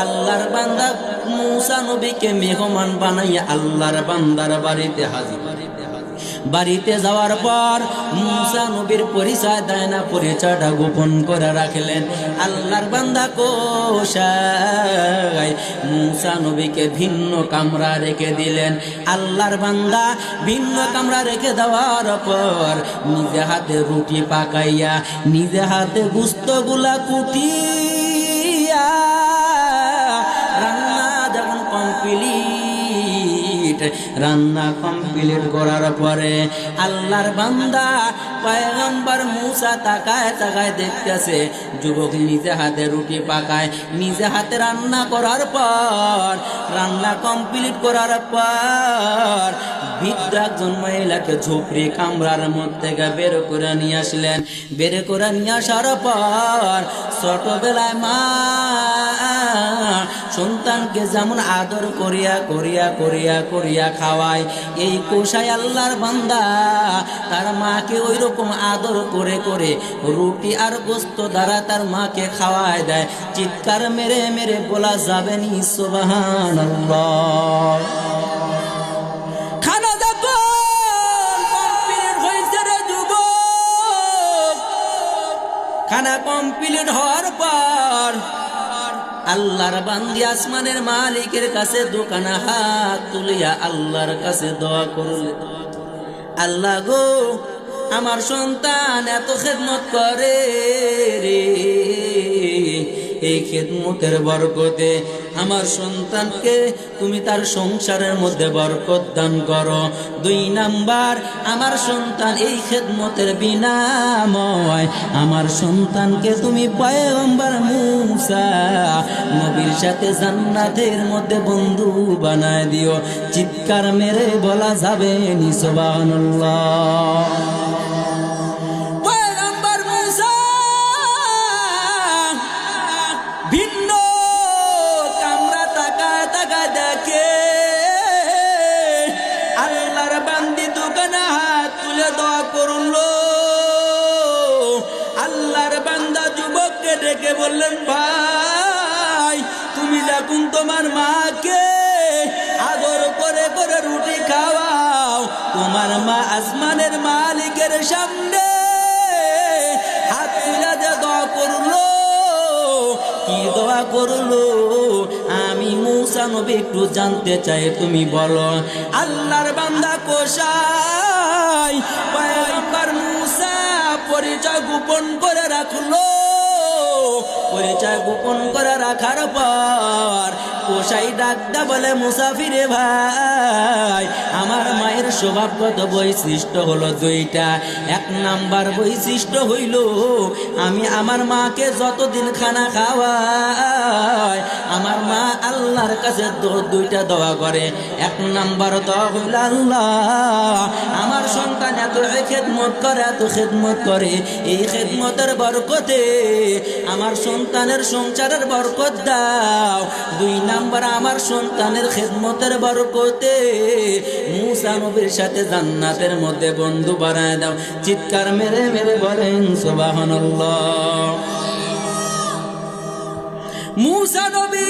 আল্লাহর বান্দা মুসা নবীকে মেহমান বানাইয়া আল্লাহর বান্দার বাড়িতে হাজির। বাড়িতে যাওয়ার পর মুসা নবীর পরিচয় দেয় না, পরিচয়টা গোপন করে রাখলেন। আল্লাহর বান্দা কোষায় মুসা নবীকে ভিন্ন কামরা রেখে দিলেন। আল্লাহর বান্দা ভিন্ন কামরা রেখে দেওয়ার পর নিজে হাতে রুটি পাকাইয়া, নিজে হাতে গুস্তগুলা কুটিয়া রান্না কমপ্লিট করার পরে আল্লাহর বান্দা পয়গম্বর মুসা তাকায় তাকায় দেখতেছে যুবক নিজে হাতে রুটি পাকায়, নিজে হাতে রান্না করার পর, রান্না কমপ্লিট করার পর বৃদ্ধ একজন মহিলাকে ঝুপড়ি কামরার মধ্যে বের করে নিয়ে আসলেন। বের করে নিয়ে আসার পর ছোটবেলায় মা সন্তানকে যেমন আদর করিয়া করিয়া করিয়া করিয়া খাওয়ায়, এই কোষায় আল্লাহর বান্দা তার মাকে ওই রকম আদর করে করে রুটি আর গোস্ত দ্বারা তার মাকে খাওয়ায় দেয়। চিৎকার মেরে মেরে বলা যাবে নি সুবহানাল্লাহ। খানা যখন কমপ্লিট হয়েছে রে যুবক, খানা কমপ্লিট হওয়ার পর আল্লাহর বান্দি আসমানের মালিকের কাছে দোকানে হাত তুলিয়া আল্লাহর কাছে দোয়া করলে, আল্লাহ গো আমার সন্তান এত খেদমত করে রে, এই খেদমতের বরকতে আমার সন্তানকে তুমি তার সংসারের মধ্যে বরকত দান করো। দুই নাম্বার আমার সন্তান এই খেদমতের বিনাময় আমার সন্তানকে তুমি পয়গম্বর মুসা নবীর সাথে জান্নাতের মধ্যে বন্ধু বানায় দিও। চিৎকার মেরে বলা যাবে নি সুবহানাল্লাহ। ভিন্ন কামরা তাকায় তাকায় দেখে তোমার মাকে আদর করে করে রুটি খাওয়াও। তোমার মা আসমানের মালিকের সামনে হাত তুলে যে দোয়া করলো, কি দোয়া করলো আমি মূসা নবী একটু জানতে চাই, তুমি বলো। আল্লাহর বান্দা কোষাই পয়গম্বর মূসা পরিচয় গোপন করে রাখলো। পরিচয় গোপন করে রাখার পর কোষাই ডাকটা বলে, মুসাফিরে ভাই, আমার মায়ের স্বভাবগত বৈশিষ্ট্য হলো দুইটা। এক নাম্বার বৈশিষ্ট্য হইল, আমি আমার মাকে যতদিন খানা খাওয়াই আমার মা আল্লাহর কাছে দুইটা দোয়া করে। এক নাম্বার দোয়া হইল, আল্লাহ আমার সন্তান এত খেদমত করে, এত খেদমত করে, এই খেদমতের বরকতে আমার সন্তানের সংসারের বরকত দাও। দুই নাম্বার আমার সন্তানের খেদমতের বরকতে মূসা নবীর সাথে জান্নাতের মধ্যে বন্ধু বানায় দাও। চিৎকার মেরে মেরে বলেন সুবহানাল্লাহ। মূসা নবী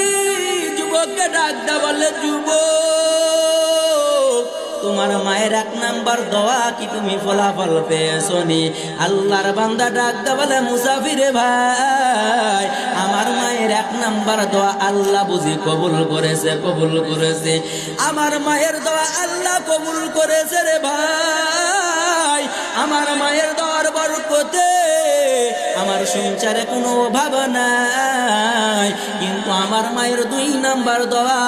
যুবককে ডাকতে বলে, যুবক তোমার মায়ের এক নাম্বার দোয়া কি তুমি ফলাফল পেয়েছো নি? আল্লাহর বান্দা ডাকতে বলে, মুসাফিরে ভাই, আমার মায়ের এক নাম্বার দোয়া আল্লাহ বুঝি কবুল করেছে, কবুল করেছে। আমার মায়ের দোয়া আল্লাহ কবুল করেছে রে ভাই। আমার মায়ের দোয়ার বরকতে আমার সংসারে কোনো অভাব নাই, কিন্তু আমার মায়ের দুই নাম্বার দোয়া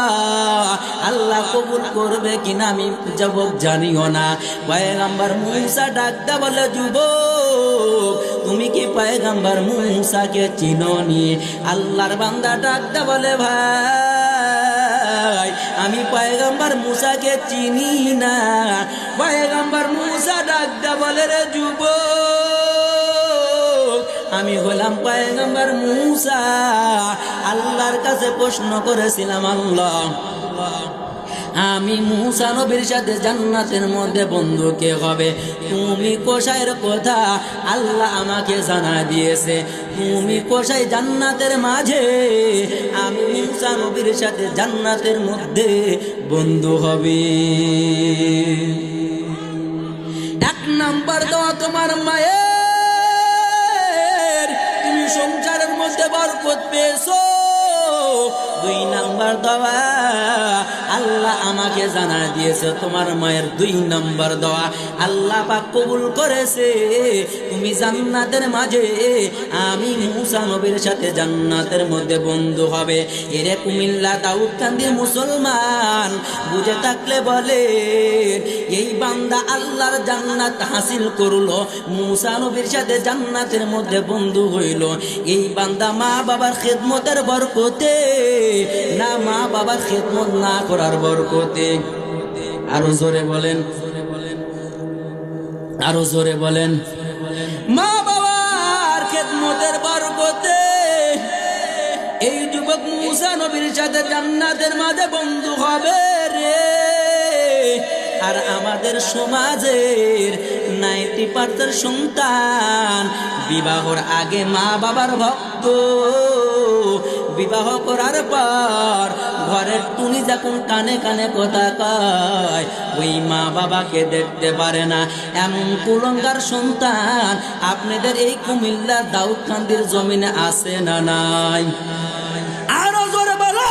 আল্লাহ কবুল করবে কিনা আমি যুবক জানিও না। পয়গম্বর মূসা ডাকতে বলে, যুবক তুমি কি পয়গম্বর মূসাকে চিনোনি? আল্লাহর বান্দা ডাকতে বলে, ভাই আমি পয়গম্বর মূসাকে চিনি না। পয়গম্বর মূসা ডাকতে বলে, রে যুবক আমি হলাম পয়গম্বর মূসা, আল্লাহর কাছে প্রশ্ন করেছিলাম, আল্লাহ আমি মূসা নবীর সাথে জান্নাতের মধ্যে বন্ধু কে হবে? তুমি কোষাইয়ের কথা আল্লাহ আমাকে জানা দিয়েছে, তুমি কোষাই জান্নাতের মাঝে, আমি মূসা নবীর সাথে জান্নাতের মধ্যে বন্ধু হবে। এক নাম্বার দোয়া তোমার মায়ের, তুমি সংসারের মধ্যে বরকত পেয়েছো। দুই নাম্বার দোয়া আল্লাহ আমাকে জানা দিয়েছে, তোমার মায়ের দুই নাম্বার দোয়া আল্লাহ পাক কবুল করেছে, তুমি জান্নাতের মাঝে, আমি মূসা নবীর সাথে জান্নাতের মধ্যে বন্ধু হবে। এরে কুমিল্লা দাউদকান্দির মুসলমান বুঝে থাকলে বলে, এই বান্দা আল্লাহর জান্নাত হাসিল করলো, মূসা নবীর সাথে জান্নাতের মধ্যে বন্ধু হইল। এই বান্দা মা বাবার খেদমতের বরকতে না, মা বাবার খেদমত না করার বরকতে। আরো জোরে বলেন, আরো জোরে বলেন, মা বাবার খেদমতের বরকতে এই যুবক মূসা নবীর সাথে জান্নাতের মাঝে বন্ধু হবে রে। আর আমাদের সমাজের 90% সন্তান বিবাহর আগে মা বাবার ভক্ত, বিবাহ করার পর ঘরের টুনি যখন কানে কানে কথা কয়, ওই মা বাবাকে দেখতে পারে না। এমন কুলঙ্গার সন্তান আপনাদের এই কুমিল্লার দাউদকান্দির জমিনে আছে না নাই? আরো জোরে বলো,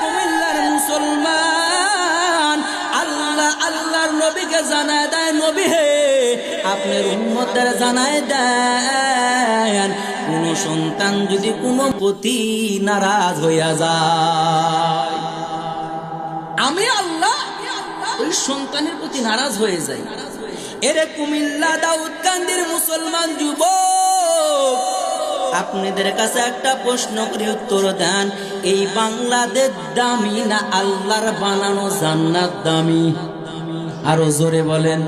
কুমিল্লার মুসলমান আল্লাহ আল্লাহর নবীকে জানায় দেয়, নবী হে আপনার উম্মতদের জানায় দেন, কোন সন্তান যদি কোনো প্রতি নারাজ হইয়া যায়, আমি আল্লাহ ওই সন্তানের প্রতি নারাজ হয়ে যাই। এরে কুমিল্লা দাউদকান্দির মুসলমান যুবক, আপনাদের কাছে একটা প্রশ্ন করে উত্তর দেন, এই বাংলাদেশ দামি না আল্লাহর বানানো জান্নাত দামি? আরো জোরে বলেন,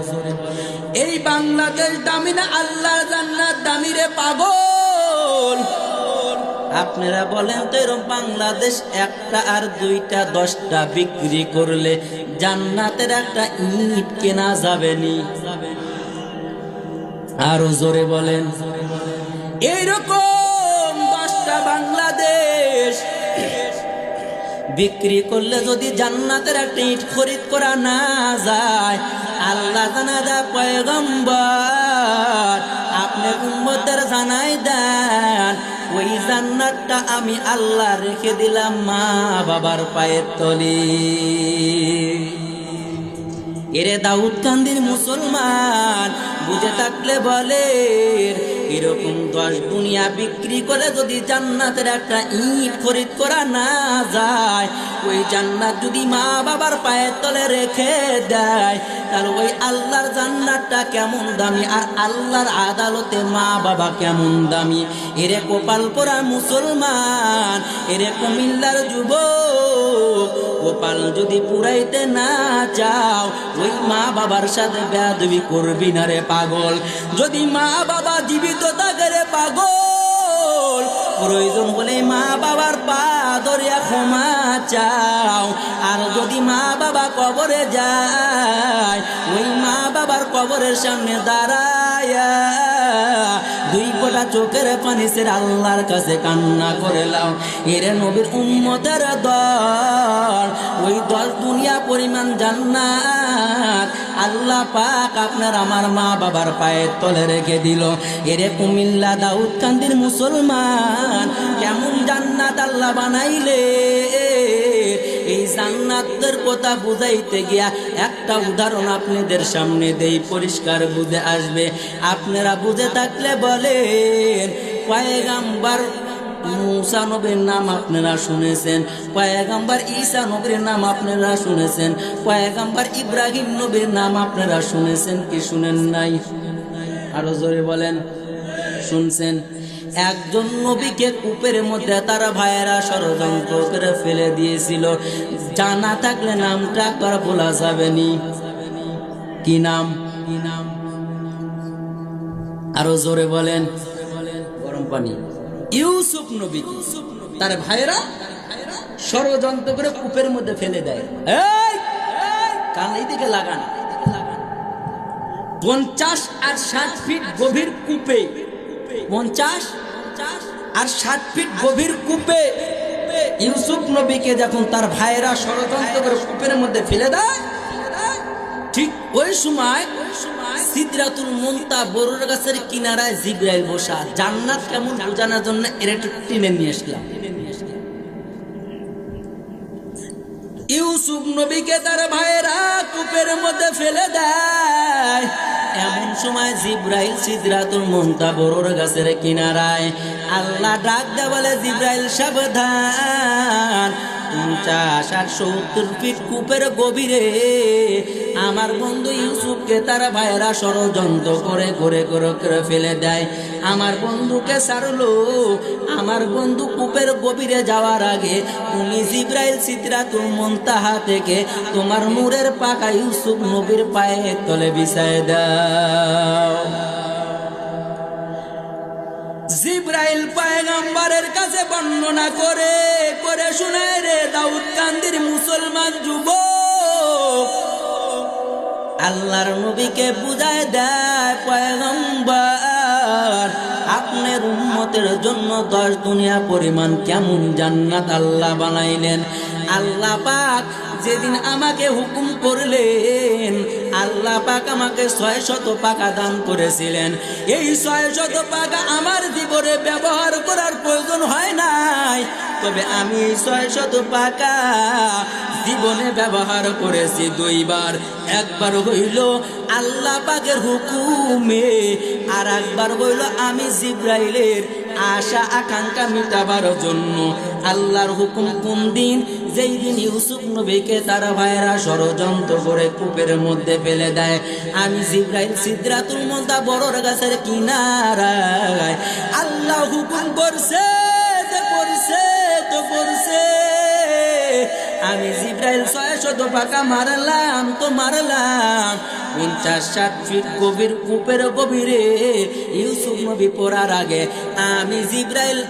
এই বাংলাদেশ দামি না আল্লাহর জান্নাত দামি রে পাগল? আপনারা বলেন তো, এরকম বাংলাদেশ একটা আর দুইটা 10টা বিক্রি করলে জান্নাতের একটা ইট কেনা যাবে নি? আরো জোরে বলেন, এইরকম 10টা বাংলাদেশ বিক্রি করলে যদি জান্নাতের একটা ইট খরিদ করা না যায়, আল্লাহ জানাদা পয়গম্বর আপনি উম্মতের জানাই দেন ওই জান্নাতটা আমি আল্লাহ রেখে দিলাম মা বাবার পায়ের তলে। এরে দাউদকান্দির মুসলমান বুঝে থাকলে বলে, এরকম 10 দুনিয়া বিক্রি করে যদি জান্নাতের একটা ইট খরিদ করা না যায়, ওই জান্নাত যদি মা বাবার পায়ের তলে রেখে দেয়, তাহলে ওই আল্লাহর জান্নাতটা কেমন দামি, আর আল্লাহর আদালতে মা বাবা কেমন দামি। এরে কপাল পোড়া মুসলমান, এরে কুমিল্লার যুবক, কপাল যদি পুরাইতে না চাও, ওই মা বাবার সাথে বেয়াদবি করবি না রে পাগল। যদি মা বাবা জীবিত থাকে রে পাগল, প্রয়োজন হলে মা বাবার পা ধরিয়া ক্ষমা চাও। আর যদি মা বাবা কবরে যায়, ওই মা বাবার কবরের সামনে দাঁড়ায়া 2 ফোঁটা চোখের পানি ছেড়ে আল্লাহর কাছে কান্না করে লাও। এরে নবীর উম্মতের দল, ওই 10 দুনিয়া পরিমাণ জান্নাত আল্লাহ পাক আপনার আমার মা বাবার পায়ের তলে রেখে দিল। এরে কুমিল্লা দাউদকান্দির মুসলমান, কেমন জান্নাত আল্লাহ বানাইলে। এই জান্নাতের কথা বুঝাইতে গিয়া একটা উদাহরণ আপনাদের সামনে দেই, পরিষ্কার বুঝে আসবে। আপনারা বুঝে থাকলে বলেন, পয়গম্বর মুসা নবীর নাম আপনারা শুনেছেন, পয়গম্বর ঈসা নবীর নাম আপনারা শুনেছেন, পয়গম্বর ইব্রাহিম নবীর নাম আপনারা শুনেছেন কি শুনেন নাই? আরো জোরে বলেন, শুনছেন। একজন নবীকে কূপের মধ্যে তার ভাইয়েরা ষড়যন্ত্র করে ফেলে দিয়েছিল। জানা থাকলে নামটা একবার বলা যাবে নি, কি নাম? কি নাম? আরো জোরে বলেন। গরম পানি। ইউসুফ নবী, তার ভাইয়েরা ষড়যন্ত্র করে কূপের মধ্যে ফেলে দেয়। এই কান এইদিকে লাগান। 50 আর 60 ফিট গভীর কূপে, 50 আর 60 ফিট গভীর কূপে ইউসুফ নবীকে যখন তার ভাইয়েরা ষড়যন্ত্র করে কূপের মধ্যে ফেলে দেয়, ঠিক ওই সময় সিদরাতুল মুনতাহা বড়ুর গাছের কিনারায় জিবরাইল বসা। জান্নাত কেমন বোঝানোর জন্য এর একটু টেনে নিয়ে আসলাম। ইউসুফ নবীকে তার ভাইয়েরা কূপের মধ্যে ফেলে দেয়, এমন সময় জিবরাইল সিদরাতুল মুনতাহা বড়ুর গাছের কিনারায় আল্লাহ ডাক দেয়, বলে জিবরাইল সাবধান, 50 আর 70 ফিট কূপের গভীরে আমার বন্ধু ইউসুফকে তার ভাইয়েরা ষড়যন্ত্র করে করে করে করে ফেলে দেয়। আমার বন্ধুকে ছাড়লো। আমার বন্ধু কূপের গভীরে যাওয়ার আগে তুমি জিবরাইল সিদরাতুল মুনতাহা থেকে তোমার নূরের পাকা ইউসুফ নবীর পায়ের তলে বিছায় দাও। জিবরাইল পয়গম্বরের কাছে বর্ণনা করে করে শোনায় রে দাউদকান্দির মুসলমান যুবক, আল্লাহর নবীকে বুঝায় দেয়, পয়গম্বর আপনার উম্মতের জন্য 10 দুনিয়া পরিমাণ কেমন জান্নাত আল্লাহ বানাইলেন। আল্লাহ পাক যেদিন আমাকে হুকুম করলেন, আল্লাহ পাক আমাকে 600 পাকা দান করেছিলেন। এই 600 পাকা আমার জীবনে ব্যবহার করার প্রয়োজন হয় নাই, তবে আমি 600 পাকা জীবনে ব্যবহার করেছি 2 বার। একবার হইল আল্লাহ পাকের হুকুমে, আর একবার হইল আমি জিবরাইলের আশা আকাঙ্ক্ষা মিটাবার জন্য। আল্লাহর হুকুম কোন দিন? যেই দিন ইউসুফ নবীকে তার ভাইয়েরা ষড়যন্ত্র করে কূপের মধ্যে ফেলে দেয়, আমি জিবরাইল সিদরাতুল মুনতাহা বড়র গাছের কিনারায় আল্লাহ হুকুম করছে তো করছে। আমি জিবরাইল 600 পাকা মারলাম তো মারলাম। 50-60 ফিট গভীর কূপের গভীরে ইউসুফ নবী পড়ার আগে আমি জিবরাইল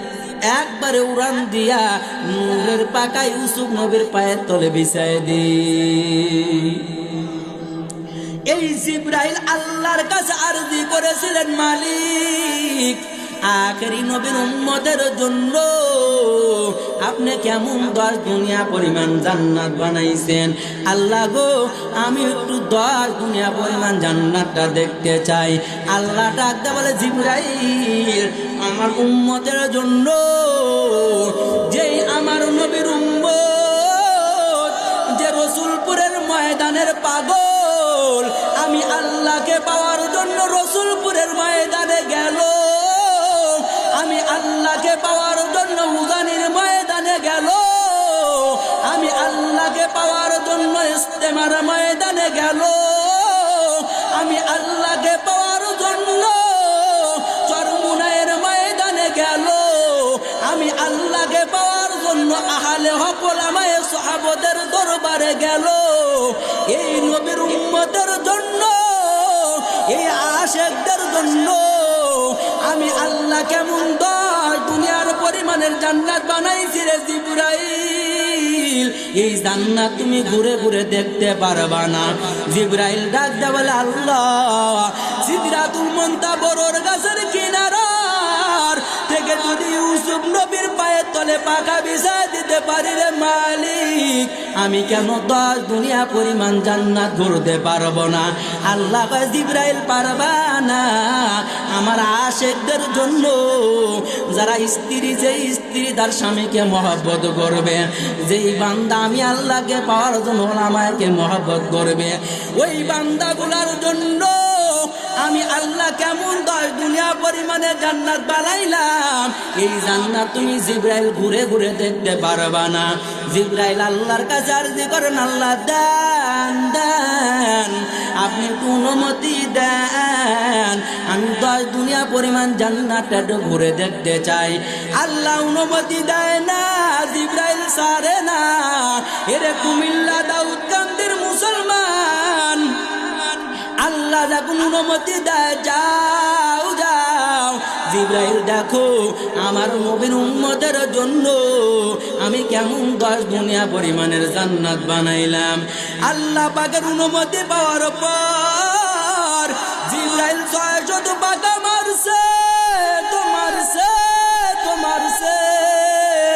একবারে উড়ান দিয়া নূরের পাকা ইউসুফ নবীর পায়ের তলে বিছায় দিই। এই জিবরাইল আল্লাহর কাছে আরজি করেছিলেন, মালিক আখেরি নবীর উম্মতের জন্য আপনি আপনি কেমন 10 দুনিয়া পরিমাণ জান্নাত বানাইছেন। আল্লাহ গো, আমি একটু 10 দুনিয়া পরিমাণ জান্নাতটা দেখতে চাই। আল্লাহ ডাকতে বলে, জিবরাইল, আমার উম্মতের জন্য, যেই আমার নবীর উম্মত, যে রসুলপুরের ময়দানের পাগল, আমি আল্লাহকে পাওয়ার জন্য রসুলপুরের ময়দানে গেল, আমি আল্লাহকে পাওয়ার জন্য উজানির ময়দানে গেল, আমি আল্লাহকে পাওয়ার জন্য ইস্তেমার ময়দানে গেল, আমি আল্লাহকে পাওয়ার জন্য চরমুনায়ের ময়দানে গেল, আমি আল্লাহকে পাওয়ার জন্য আহলে হক ওলামায়ে সাহাবাদের দরবারে গেল। এই নবীর উম্মতের জন্য, এই আশিকদের জন্য আমি আল্লাহ কেমন 10 দুনিয়ার পরিমাণের জান্নাত বানাইছি রে জিবরাইল। এই জান্নাত তুমি ঘুরে ঘুরে দেখতে পারবা না। জিবরাইল ডাক দে বলে, আল্লাহ, সিদরাতুল মুনতাহা গাছের কিনারার থেকে যদি ইউসুফ নবীর পায়ের তলে পাখা বিছায় দিতে পারি রে মালিক, আমি কেন 10 দুনিয়া পরিমাণ জান্নাত ঘুরতে পারবো না? আল্লাহ কয়, জিবরাইল, পারবা না। আমার আশিকদের জন্য, যারা স্ত্রী, যে স্ত্রী তার স্বামীকে মহব্বত করবে, যেই বান্দা আমি আল্লাহকে পাওয়ার জন্য ওলামাকে মহব্বত করবে, ওই বান্দাগুলার জন্য আমি আল্লাহ কেমন 10 দুনিয়া পরিমাণে জান্নাত বানাইলাম। এই জান্নাত তুমি জিবরাইল ঘুরে ঘুরে দেখতে পারবা না। জিবরাইল আল্লাহর কাছে আরজি করেন, আল্লাহ দেন দেন, আপনি একটু অনুমতি দেন, আমি 10 দুনিয়া পরিমাণ জান্নাতটা একটু ঘুরে দেখতে চাই। আল্লাহ অনুমতি দেয় না, জিবরাইল সারে না। এরে কুমিল্লা দাউদকান্দির মুসলমান, আল্লাহ যখন অনুমতি দেয়, যাও যাও। জিবরাইল, দেখো আমার নবীর উম্মতের জন্য আমি কেমন 10 দুনিয়া পরিমাণের জান্নাত বানাইলাম। আল্লাহ পাকের অনুমতি পাওয়ার পর জিবরাইল 600 পাকা মারছে, মারছে মারছে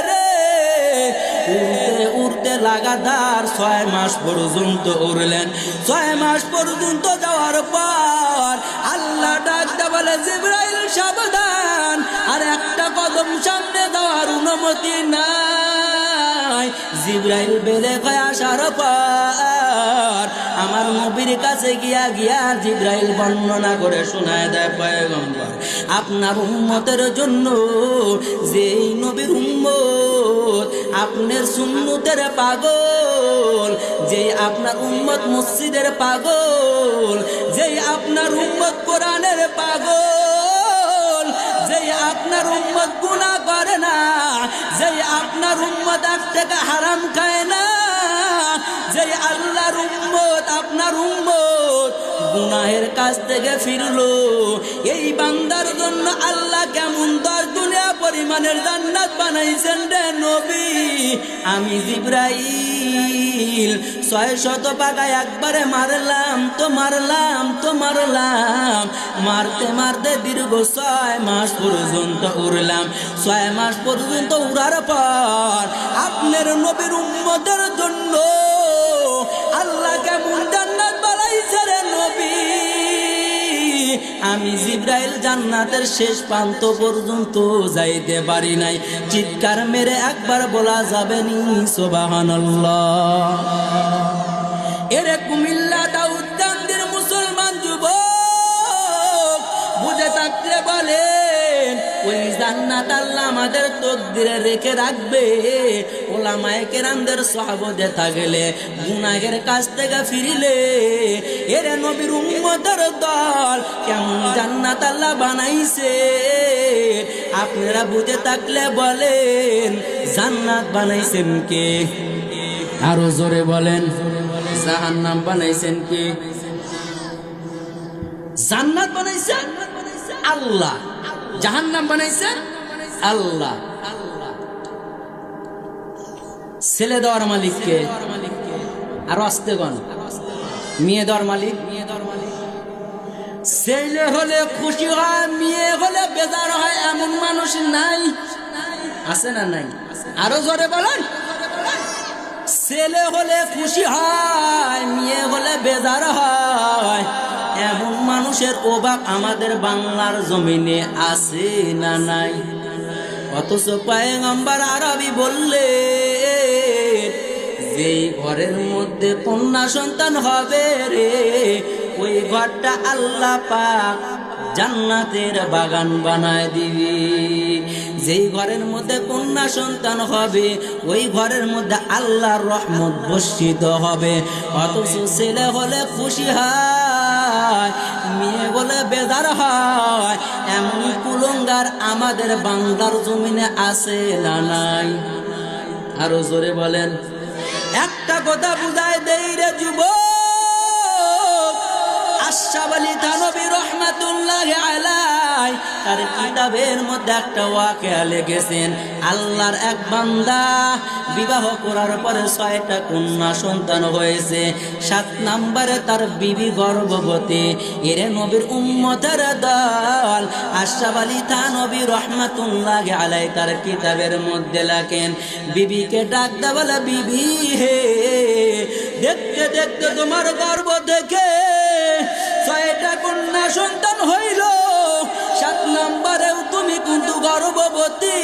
রে, উড়তে উড়তে লাগাতার 6 মাস পর্যন্ত উড়লেন। 6 মাস পর্যন্ত যাওয়ার পর আল্লাহ ডাকতে বলে, জিবরাইল সাবধান, আর একটা কদম সামনে দেওয়ার অনুমতি নাই। জিবরাইল বেড়ে কয় আসার পর আমার নবীর কাছে গিয়া জিবরাইল বর্ণনা করে শোনায় দেয়, পয়গম্বর, আপনার উম্মতের জন্য, যেই নবীর উম্মত আপনার সুন্নতের পাগল, যে আপনার উম্মত মসজিদের পাগল, যে আপনার উম্মত কোরআনের পাগল, যে আপনার উম্মত গুনাহ করে না, যে আপনার উম্মত 1 টাকা হারাম খায় না, যে আল্লাহর উম্মত, আপনার উম্মত গুনাহের কাছ থেকে ফিরলো, এই বান্দার জন্য আল্লাহ কেমন 10 দুনিয়া পরিমাণের জান্নাত বানাইছেন রে নবী। আমি জিবরাইল 600 পাকায় একবারে মারলাম তো মারলাম তো মারলাম, মারতে মারতে দীর্ঘ 6 মাস পর্যন্ত উড়লাম। 6 মাস পর্যন্ত উড়ার পর আপনার নবীর উম্মতের জন্য আল্লাহ কেমন জান্নাত বানাইছে রে নবী। আমি জিবরাইল জান্নাতের শেষ প্রান্ত পর্যন্ত যাইতে পারি নাই। চিৎকার মেরে একবার বলা যাবে নি সুবহানাল্লাহ। এরে কুমিল্লা দাউদকান্দির মুসলমান যুবক, বুঝে থাকলে বলেন, ওই জান্নাত আল্লাহ আমাদের তকদিরে রেখে রাখবে। ওলামায়ে কেরামদের সহবতে থাকলে, গুনাহের কাছ থেকে ফিরিলে, এরে নবীর উম্মতের দল কেমন জান্নাত আল্লাহ বানাইছে। আপনারা বুঝে থাকলে বলেন, জান্নাত বানাইছেন কে? আরো জোরে বলেন, জাহান্নাম বানাইছেন কে? জান্নাত বানাইছেন আল্লাহ, জাহান্নাম বানাইছেন আল্লাহ। ছেলে দেওয়ার মালিক কে? আর আস্তেগণ, মেয়ে দেওয়ার মালিক? ছেলে হলে খুশি হয়, মেয়ে হলে বেজার হয়, এমন মানুষ নাই। আছে না নাই? আরো জোরে বলেন। ছেলে হলে খুশি হয়, মেয়ে হলে বেজার হয়, এমন মানুষের অভাব আমাদের বাংলার জমিনে আছে না নাই? অথচ পয়গম্বর আরবি বললেন, যেই ঘরের মধ্যে কন্যা সন্তান হবে রে, ওই ঘরটা আল্লাহ পাক জান্নাতের বাগান বানায় দিবি। যেই ঘরের মধ্যে কন্যা সন্তান হবে, ওই ঘরের মধ্যে আল্লাহর রহমত বর্ষিত হবে। অথচ ছেলে হলে খুশি হয়, মেয়ে হলে বেজার হয়, এমন কুলঙ্গার আমাদের বাংলার জমিনে আছে না নাই? আরো জোরে বলেন। একটা কথা বুঝায় দেই রে যুবক, আশরাফ আলী থানভী রহমাতুল্লাহি আলাইহি তার কিতাবের মধ্যে একটা ওয়াকিয়া লিখেছেন। আল্লাহর এক বান্দা বিবাহ করার পরে 6টা কন্যা সন্তান হয়েছে, 7 নম্বরে তার বিবি গর্ভবতী। এরে নবীর উম্মতের দল আশরাফ আলী থানভী রহমাতুল্লাহি আলাইহি তার কিতাবের মধ্যে লেখেন, বিবিকে ডাক দে, বলে বিবি হে, দেখতে দেখতে তোমার গর্ভ থেকে 6টা কন্যা সন্তান হইল, 7 নম্বরেও তুমি কিন্তু গর্ভবতী।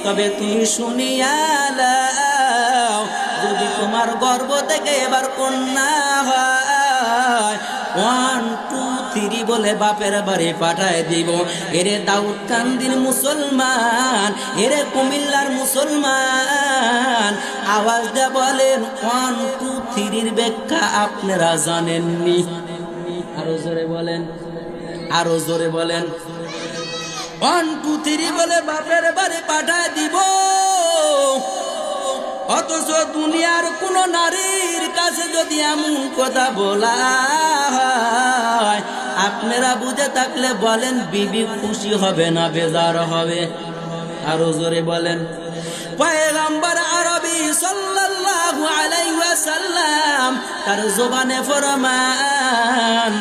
তবে তুমি শুনিয়া লাও, যদি তোমার গর্ভ থেকে এবার কন্যা হয়, 1 2 3 বলে বাপের বাড়ি পাঠায় দিব। এরে দাউদকান্দির মুসলমান, এরে কুমিল্লার মুসলমান, আওয়াজ দিয়ে বলেন 1 2 3 ব্যাখ্যা আপনারা জানেননি? আরো জোরে বলেন, আরো জোরে বলেন। 1 2 3 বলে বাপের বাড়ি পাঠায় দিব। অথচ দুনিয়ার কোন নারীর কাছে যদি এমন কথা বলা হয়, আপনারা বুঝে থাকলে বলেন, বিবি খুশি হবে না বেজার হবে? আরো জোরে বলেন। পয়গম্বর আরবি সাল্লাল্লাহু আলাইহি ওয়াসাল্লাম তার জবানে ফরমান,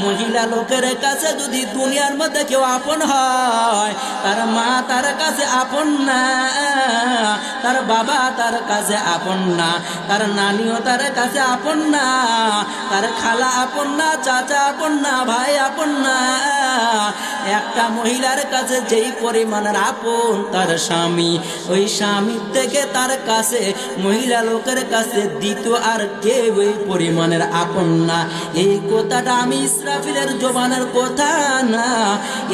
মহিলা লোকের কাছে যদি দুনিয়ার মধ্যে কেউ আপন হয়, তার মা তার কাছে আপন না, তার বাবা তার কাছে আপন না, তার নানিও তার কাছে আপন না, তার খালা আপন না, চাচা আপন না, ভাই আপন না। একটা মহিলার কাছে যেই পরিমাণের আপন তার স্বামী, ওই স্বামীর থেকে তার কাছে মহিলা লোকের কাছে দ্বিতীয় আর কেউ ওই পরিমাণের আপন না। এই কথাটা আমি ইসরাফিলের জবানের কথা না,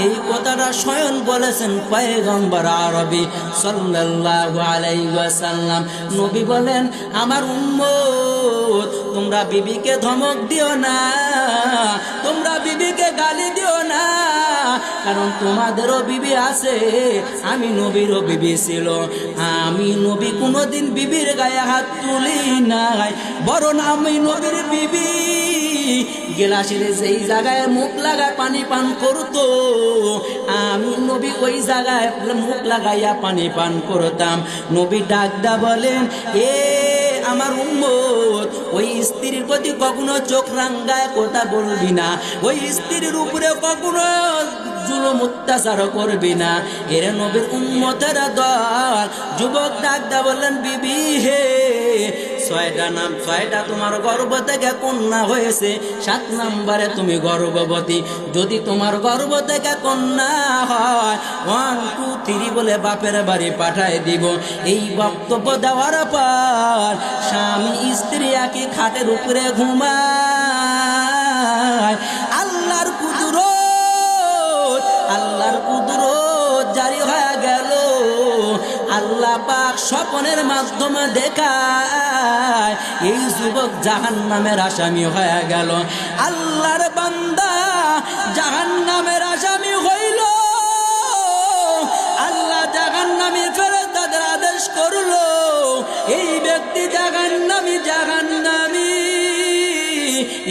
এই কথাটা স্বয়ং বলেছেন পয়গম্বর আরবি সাল্লাল্লাহু আলাইহি ওয়াসাল্লাম। নবী বলেন, আমার উম্মত, তোমরা বিবিকে ধমক দিও না, তোমরা বিবিকে গালি দিও না, কারণ তোমাদেরও বিবি আছে, আমি নবীরও বিবি ছিল। আমি নবী কোনোদিন বিবির গায়ে হাত তুলি নাই, বরং আমি নবীর বিবি গেলাসের যেই জায়গায় মুখ লাগায় পানি পান করতো, আমি নবী ওই জায়গায় মুখ লাগাইয়া পানি পান করতাম। নবী ডাকদা বলেন, এ আমার উম্মত, ওই স্ত্রীর প্রতি কখনো চোখ রাঙ্গায় কথা বলবি না, ওই স্ত্রীর উপরে কখনো জুলুম অত্যাচার করবি না। এরে নবীর উম্মতের দল যুবক ডাকদা বললেন, বিবি হে, 6টা তোমার গর্ভ থেকে কন্যা হয়েছে, 7 নম্বরে তুমি গর্ভবতী। যদি তোমার গর্ভ থেকে কন্যা হয়, 1 2 3 বলে বাপের বাড়ি পাঠায় দিব। এই বক্তব্য দেওয়ার পর স্বামী স্ত্রী একই খাটের উপরে ঘুমায়। আল্লাহর কুদরত জারি হয়ে গেল। আল্লাহ পাক স্বপ্নের মাধ্যমে দেখায় এই যুবক জাহান্নামের আসামি হয়ে গেল। আল্লাহর বান্দা জাহান্নামের আসামি হইল। আল্লাহ জাহান্নামী ফেরেশতাদের আদেশ করলো, এই ব্যক্তি জাহান্নামী,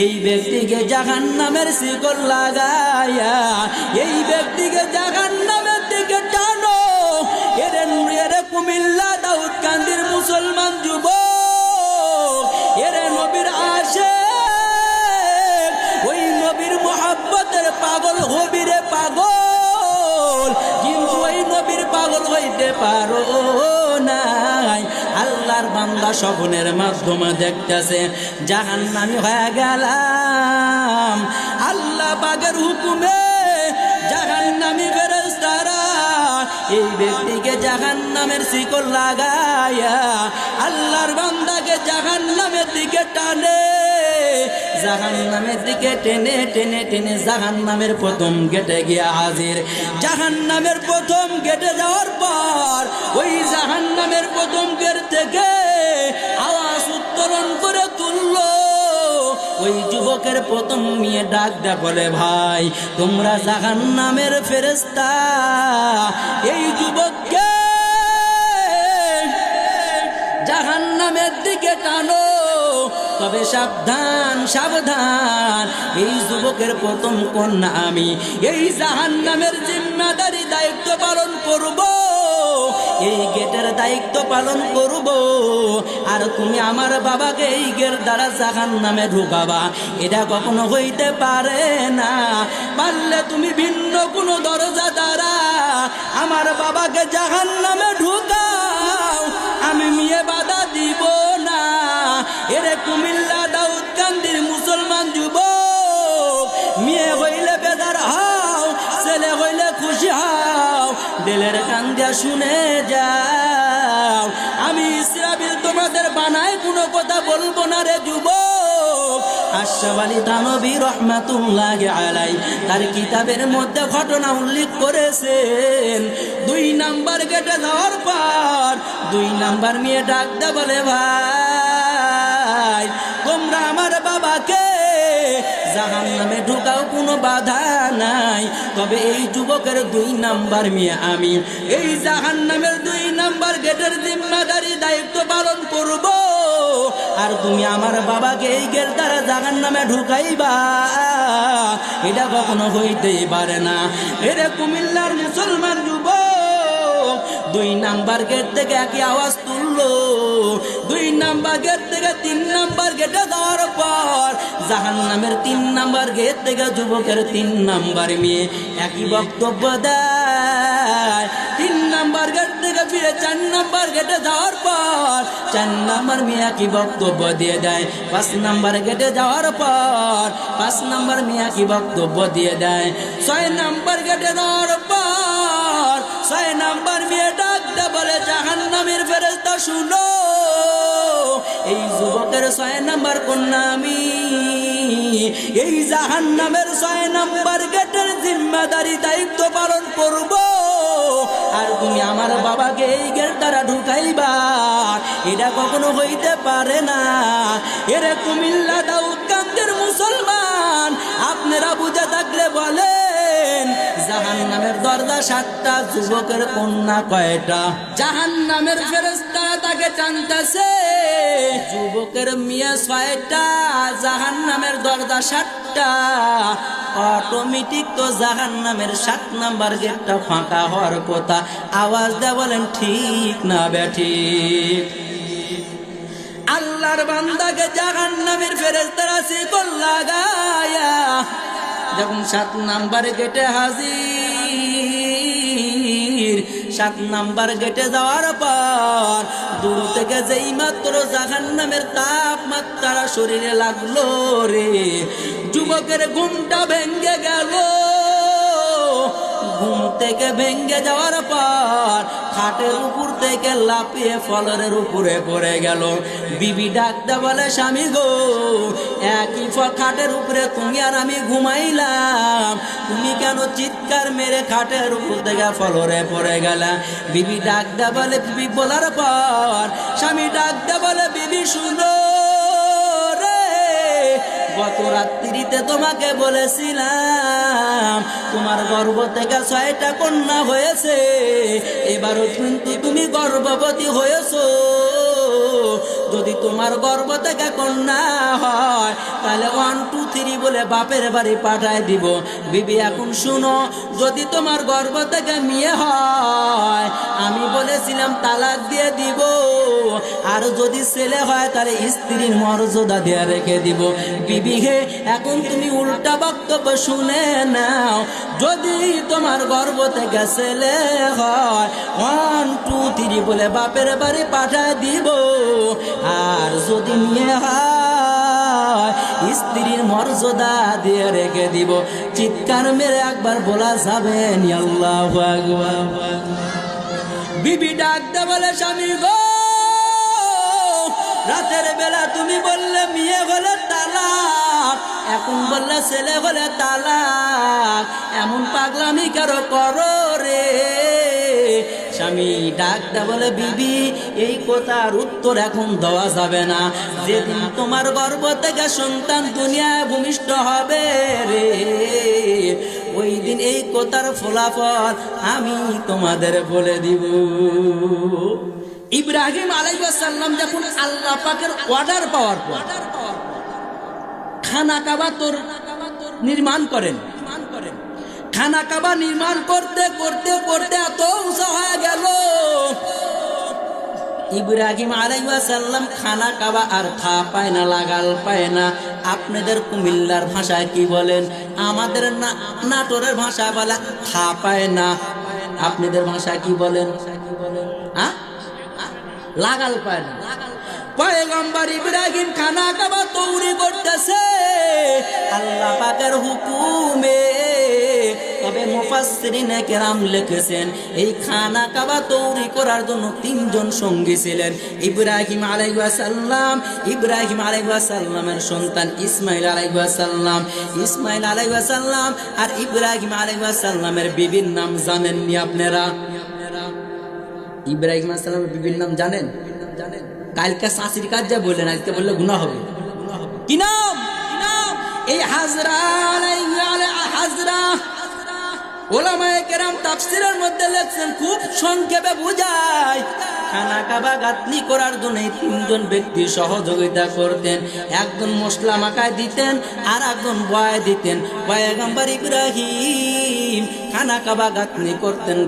এই ব্যক্তিকে জাহান্নামের শিকল লাগাইয়া এই ব্যক্তিকে জাহান্নামের দিকে টানো। এরে কুমিল্লা দাউদকান্দির মুসলমান যুবক, এরে নবীর আশিক, ওই নবীর মোহাব্বতের পাগল হবি রে পাগল, কিন্তু ওই নবীর পাগল হইতে পারো নাই। আল্লাহর বান্দা স্বপ্নের মাধ্যমে দেখতেছে জাহান্নামী হয়ে গেলাম। আল্লাহ পাকের হুকুমে জাহান্নামী ফেরেশতারা এই ব্যক্তিকে জাহান্নামের শিকল লাগায়া আল্লাহর বান্দাকে জাহান্নামের দিকে টানে। জাহান্নামের দিকে টেনে টেনে টেনে জাহান্নামের প্রথম গেটে গিয়ে হাজির। জাহান্নামের প্রথম গেটে যাওয়ার পর ওই জাহান্নামের প্রথম গেট থেকে আওয়াজ উত্তোলন করে তুললো। ওই যুবকের প্রথম মেয়ে ডাক দেয়া বলে, ভাই তোমরা জাহান্নামের ফেরেশতা, এই যুবককে জাহান্নামের দিকে টানো। তবে সাবধান সাবধান, এই যুবকের প্রথম কন্যা আমি, এই জাহান্নামের জিম্মাদারি দায়িত্ব পালন করব, এই গেটের দায়িত্ব পালন করব। আর তুমি আমার বাবাকে এই গেট দ্বারা জাহান্নামে ঢুকাবা, এটা কখনো হইতে পারে না। পারলে তুমি ভিন্ন কোনো দরজা দ্বারা আমার বাবাকে জাহান্নামে ঢুকাও, আমি মেয়ে বাধা দিব না। এরে কুমিল্লা দাউদকান্দির মুসলমান যুবক, মেয়ে হইলে বেদার হও, ছেলে হইলে খুশি হও, দিলের কান দিয়া শুনে যাও। আমি ইসরাফিল তোমাদের বানায় কোনো কথা বলবো না রে যুবক। আশরাফ আলী থানভী রহমাতুল্লাহি আলাইহি তার কিতাবের মধ্যে ঘটনা উল্লেখ করেছেন। 2 নাম্বার গেটে যাওয়ার পর 2 নাম্বার মেয়ে ডাক দে বলে, ভাই তোমরা আমার বাবাকে জাহান্নামে ঢুকাও, কোনো বাধা নাই। তবে এই যুবকের 2 নাম্বার মেয়ে আমি, এই জাহান্নামের 2 নাম্বার গেটের জিম্মাদারি দায়িত্ব পালন করব। আর তুমি আমার বাবাকে এই গেট দ্বারা জাহান্নামে ঢুকাইবা, এটা কখনো হইতেই পারে না। এরে কুমিল্লার মুসলমান যুবক, 2 নাম্বার গেট থেকে একই আওয়াজ তুললো। 2 নাম্বার গেট থেকে 3 নাম্বার গেটে যাওয়ার পর জাহান্নামের 3 নাম্বার গেট থেকে যুবকের 3 নাম্বার মেয়ে একই বক্তব্য দেয়। 3 নাম্বার গেট থেকে ফিরে 4 নাম্বার গেটে যাওয়ার পর 4 নাম্বার মেয়ে একই বক্তব্য দিয়ে দেয়। 5 নাম্বার গেটে যাওয়ার পর 5 নাম্বার মেয়ে একই বক্তব্য দিয়ে দেয়। 6 নাম্বার গেটে যাওয়ার পর 6 নাম্বার মেয়ে ডাক দে বলে, জাহান্নামের ফেরেশতা শুনো, এই যুবকের 6 নাম্বার কন্যা আমি, এই জাহান্নামের 6 নাম্বার গেটের জিম্মাদারি দায়িত্ব পালন করব। আর তুমি আমার বাবাকে এই গেট দ্বারা ঢুকাইবা, এটা কখনো হইতে পারে না। এরে কুমিল্লা দাউদকান্দির মুসলমান, আপনারা বুঝে থাকলে বলেন, জাহান্নামের দরজা 7টা, যুবকের কন্যা কয়টা? জাহান্নামের ফেরেশতারা তাকে টানতেছে, যুবকের মেয়ে 6টা, জাহান্নামের দরজা 7টা। অটোমেটিক তো জাহান্নামের 7 নাম্বার গেটটা ফাঁকা হওয়ার কথা। আওয়াজ দেয়া বলেন ঠিক না বেঠিক? আল্লাহর বান্দাকে জাহান্নামের ফেরেশতারা শিকল লাগায়া যখন 7 নাম্বার গেটে হাজির, 7 নাম্বার গেটে যাওয়ার পর দূর থেকে যেই মাত্র জাহান্নামের তাপমাত্রা শরীরে লাগলো রে, যুবকের ঘুমটা ভেঙ্গে গেল। ঘুম থেকে ভেঙ্গে যাওয়ার পর খাটের উপর থেকে লাফিয়ে ফলরের উপরে পড়ে গেল। বিবি ডাকতে বলে, স্বামী গো, একই খাটের উপরে তুমি আর আমি ঘুমাইলাম, তুমি কেন চিৎকার মেরে খাটের উপর থেকে ফলরে পড়ে গেলা? বিবি ডাকতে বলে, বিবি বলার পর স্বামী ডাকতে বলে, বিবি শুনো রে, গত রাত্রিতে তোমাকে বলেছিলাম তোমার গর্ভ থেকে 6টা কন্যা হয়েছে, এবারও কিন্তু তুমি গর্ভবতী হয়েছো। যদি তোমার গর্ভ থেকে কন্যা হয় তাহলে 1 2 3 বলে বাপের বাড়ি পাঠায় দিব। বিবি এখন শুনো, যদি তোমার গর্ভ থেকে মেয়ে হয় আমি বলেছিলাম তালাক দিয়ে দিব। আর যদি ছেলে হয় তাহলে স্ত্রীর মর্যাদা দিয়ে রেখে দিব। বিবি হে, এখন তুমি উল্টা বক্তব্য শুনে নাও। যদি তোমার গর্ভ থেকে ছেলে হয় 1 2 3 বলে বাপের বাড়ি পাঠায় দিব। আর যদি মেয়ে হয় স্ত্রীর মর্যাদা দিয়ে রেখে দিব। চিৎকার মেরে একবার বলা যাবে নি আল্লাহু আকবার। বিবি ডাকতে বলে, স্বামী গো, রাতের বেলা তুমি বললে মেয়ে হলে তালাক, এখন বললে ছেলে হলে তালাক, এমন পাগলামি কারো করো রে। স্বামী ডাকতে বলে, বিবি এই কথার উত্তর এখন দেওয়া যাবে না। যেদিন তোমার গর্ভ থেকে সন্তান দুনিয়ায় ভূমিষ্ঠ হবে রে, ওই দিন এই কথার ফলাফল আমি তোমাদের বলে দিব। ইব্রাহিম আলাইহিস সালাম যখন আল্লাহ পাকের অর্ডার পাওয়ার পর খানা কাবা নির্মাণ করেন। খানা কাবা নির্মাণ করতে করতে করতে এত উঁচা হয়ে গেল, ইব্রাহিম আলাইহিস সালাম খানা কাবা আর থা পায় না, লাগাল পায় না। আপনাদের কুমিল্লার ভাষায় কি বলেন? আমাদের নাটোরের ভাষা বলে থা পায় না। আপনাদের ভাষায় কি বলেন? লাগাল পায় না। পয়গম্বর ইব্রাহিম খানা কাবা তৈরি করতেছে আল্লাহ পাকের হুকুমে। তবে মুফাসসিরিনে কেরাম লিখেছেন এই খানা কাবা তৈরি করার জন্য 3 জন সঙ্গী ছিলেন। ইব্রাহিম আলাইহিস সালাম, ইব্রাহিম আলাইহিস সালামের সন্তান ইসমাইল আলাইহিস সালাম, ইসমাইল আলাইহিস সালাম আর ইব্রাহিম আলাইহিস সালামের বিবির নাম জানেননি আপনারা? ইব্রাহিম আলাইহিস সালামের বিবির নাম জানেন? কালকে শাশির কাজ যা বললেন, আজকে বললে গুনাহ হবে। কি নাম? এই হাজরা হাজরা। ওলামায়ে কেরাম তাফসীরের মধ্যে লেখছেন, খুব সংক্ষেপে বুঝায়, খানা কাবা গাঁথনি করার জন্য 3 জন ব্যক্তি সহযোগিতা করতেন। একজন মশলা মাখায় দিতেন আর একজন বয় দিতেন। পয়গম্বর ইব্রাহিম খানা কাবা গাঁথনি করতেন।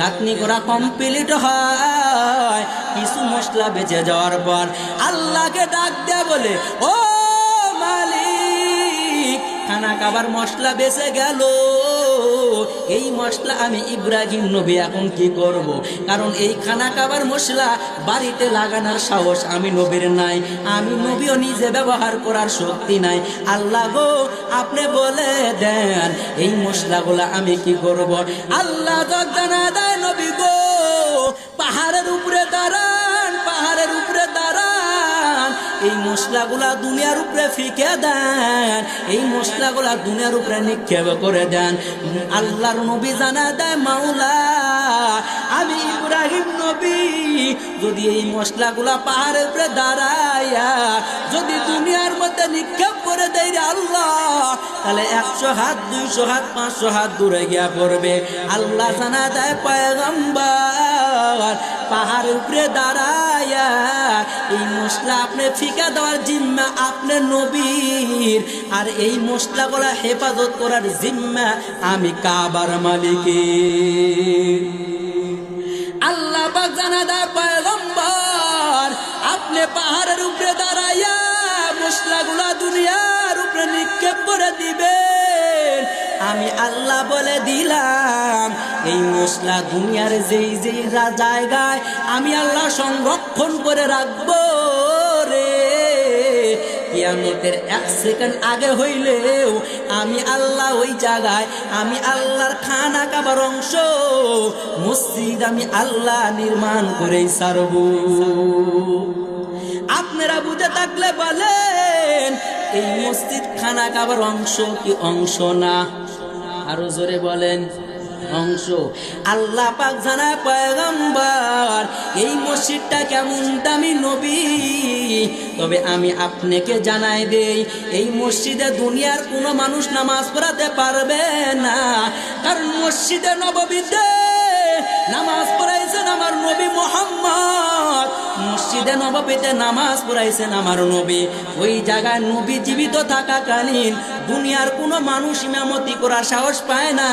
গাঁথনি করা কমপ্লিট হয়, কিছু মশলা বেঁচে যাওয়ার পর আল্লাহকে ডাক দেয়া বলে, ও মালিক, খানা কাবার মশলা বেঁচে গেল, এই মশলা আমি ইব্রাহিম নবী এখন কি করব? কারণ এই খানা কাবার মশলা বাড়িতে লাগানোর সাহস আমি নবীর নাই, আমি নবীও নিজে ব্যবহার করার শক্তি নাই। আল্লাহ গো, আপনি বলে দেন এই মশলাগুলা আমি কি করব? আল্লাহ জানা দেয়, নবী গো, পাহাড়ের উপরে দাঁড়ান, পাহাড়ের উপরে দাঁড়ান, এই মশলাগুলা দুনিয়ার উপরে ফিকে দেন, এই মশলাগুলা দুনিয়ার উপরে নিক্ষেপ করে দেন। আল্লাহর নবী জানা দেয়, মাওলা, আমি ইব্রাহিম নবী যদি এই মশলাগুলা পাহাড়ের উপরে দাঁড়াইয়া যদি দুনিয়ার মধ্যে নিক্ষেপ করে দেয় রে আল্লাহ, তাহলে 100 হাত 200 হাত 500 হাত দূরে গিয়া পড়বে। আল্লাহ জানা দেয়, পয়গম্বর পাহাড়ের উপরে দাঁড়াইয়া এই মশলা আপনি ফিকা দেওয়ার জিম্মা আপনার নবীর, আর এই মশলাগুলা হেফাজত করার জিম্মা আমি কাবার মালিকের। আল্লাহ পাক জানা দেয়, পয়গম্বর আপনি পাহাড়ের উপরে দাঁড়াইয়া মশলাগুলা দুনিয়ার উপরে নিক্ষেপ করে দিবেন। আমি আল্লাহ বলে দিলাম এই মশলা দুনিয়ার যেই যেই জায়গায় আমি আল্লাহ সংরক্ষণ করে রাখবো রে, কিয়ামতের 1 সেকেন্ড আগে হইলেও আমি আল্লাহ ওই জায়গায় আমি আল্লাহর খানা কাবার অংশ মসজিদ আমি আল্লাহ নির্মাণ করে ছাড়ব। আপনারা বুঝে থাকলে বলেন, এই মসজিদ খানা কাবার অংশ কি অংশ না? আরো জোরে বলেন, অংশ। আল্লাহ পাক জানায়, পয়গম্বর এই মসজিদটা কেমন দামি নবী, তবে আমি আপনাকে জানাই দেই এই মসজিদে দুনিয়ার কোনো মানুষ নামাজ পড়াতে পারবে না, কারণ মসজিদে নববীতে নামাজ পড়াইছেন আমার নবী মুহাম্মদ, মসজিদে নববীতে নামাজ পড়াইছেন আমার নবী। ওই জায়গায় নবী জীবিত থাকাকালীন দুনিয়ার কোনো মানুষ ইমামতি করার সাহস পায় না।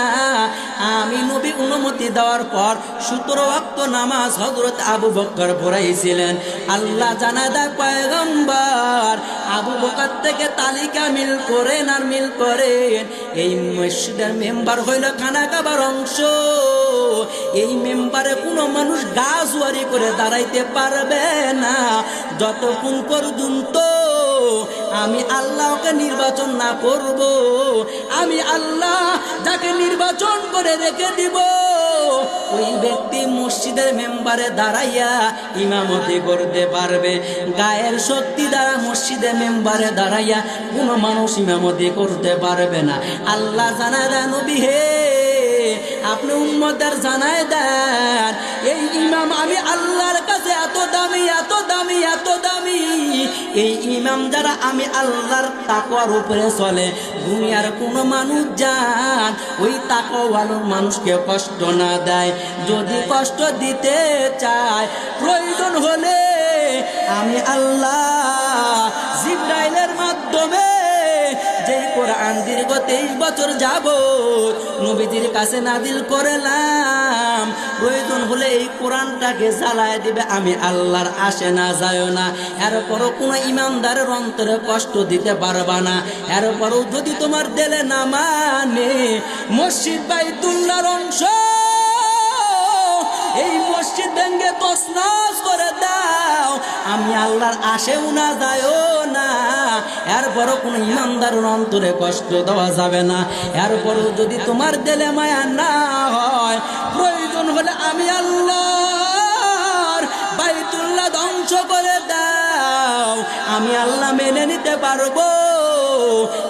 আমি নবী অনুমতি দেওয়ার পর 17 ওয়াক্ত নামাজ হযরত আবু বকর পড়াইছিলেন। আল্লাহ জানা দেয় পয়গম্বর আবু বকর থেকে তালিকা মিল করেন আর মিল করেন। এই মসজিদের মেম্বার হইল খানা খাবার অংশ। এই মেম্বারে কোনো মানুষ গা জুয়ারি করে দাঁড়াইতে পারবে না যতক্ষণ পর্যন্ত আমি আল্লাহকে নির্বাচন না করব। আমি আল্লাহ যাকে নির্বাচন করে রেখে দিব ওই ব্যক্তি মসজিদের মেম্বারে দাঁড়াইয়া ইমামতি করতে পারবে। গায়ের শক্তি দ্বারা মসজিদের মেম্বারে দাঁড়াইয়া কোনো মানুষ ইমামতি করতে পারবে না। আল্লাহ জানায় দেন নবী হে আপনি উম্মতের জানায় দেন এই ইমাম আমি আল্লাহর কাছে এত দামি এত দামি এত দামি। এই ইমাম যারা আমি আল্লাহর তাকওয়ার উপরে চলে দুনিয়ার কোনো মানুষ যান ওই তাকওয়াওয়ালা মানুষকে কষ্ট না দেয়। যদি কষ্ট দিতে চায় প্রয়োজন হলে আমি আল্লাহ জিবরাইলের মাধ্যমে যে কোরআন দীর্ঘ 23 বছর যাবত নবীজির কাছে নাজিল করলাম প্রয়োজন হলে এই কোরআনটাকে জ্বালায় দিবে আমি আল্লাহর আসে না যায় না। এরপরও কোনো ইমানদারের অন্তরে কষ্ট দিতে পারবা না। এরপরও যদি তোমার দিলে না মানে মসজিদ বাইতুল্লাহর অংশ এই মসজিদ ভেঙে তছনছ করে দাও আমি আল্লাহর আসেও না যায়ও না। এরপরও কোনো ইমানদারের অন্তরে কষ্ট দেওয়া যাবে না। এরপরও যদি তোমার দিলে মায়া না হয় প্রয়োজন হলে আমি আল্লাহর বাইতুল্লাহ ধ্বংস করে দাও আমি আল্লাহ মেনে নিতে পারবো।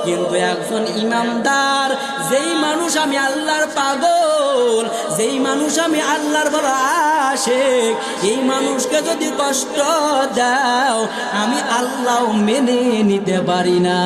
কিন্তু একজন ইমানদার যেই মানুষ আমি আল্লাহর পাগল যেই মানুষ আমি আল্লাহর বড় আশিক এই মানুষকে যদি কষ্ট দাও আমি আল্লাহ মেনে নিতে পারি না।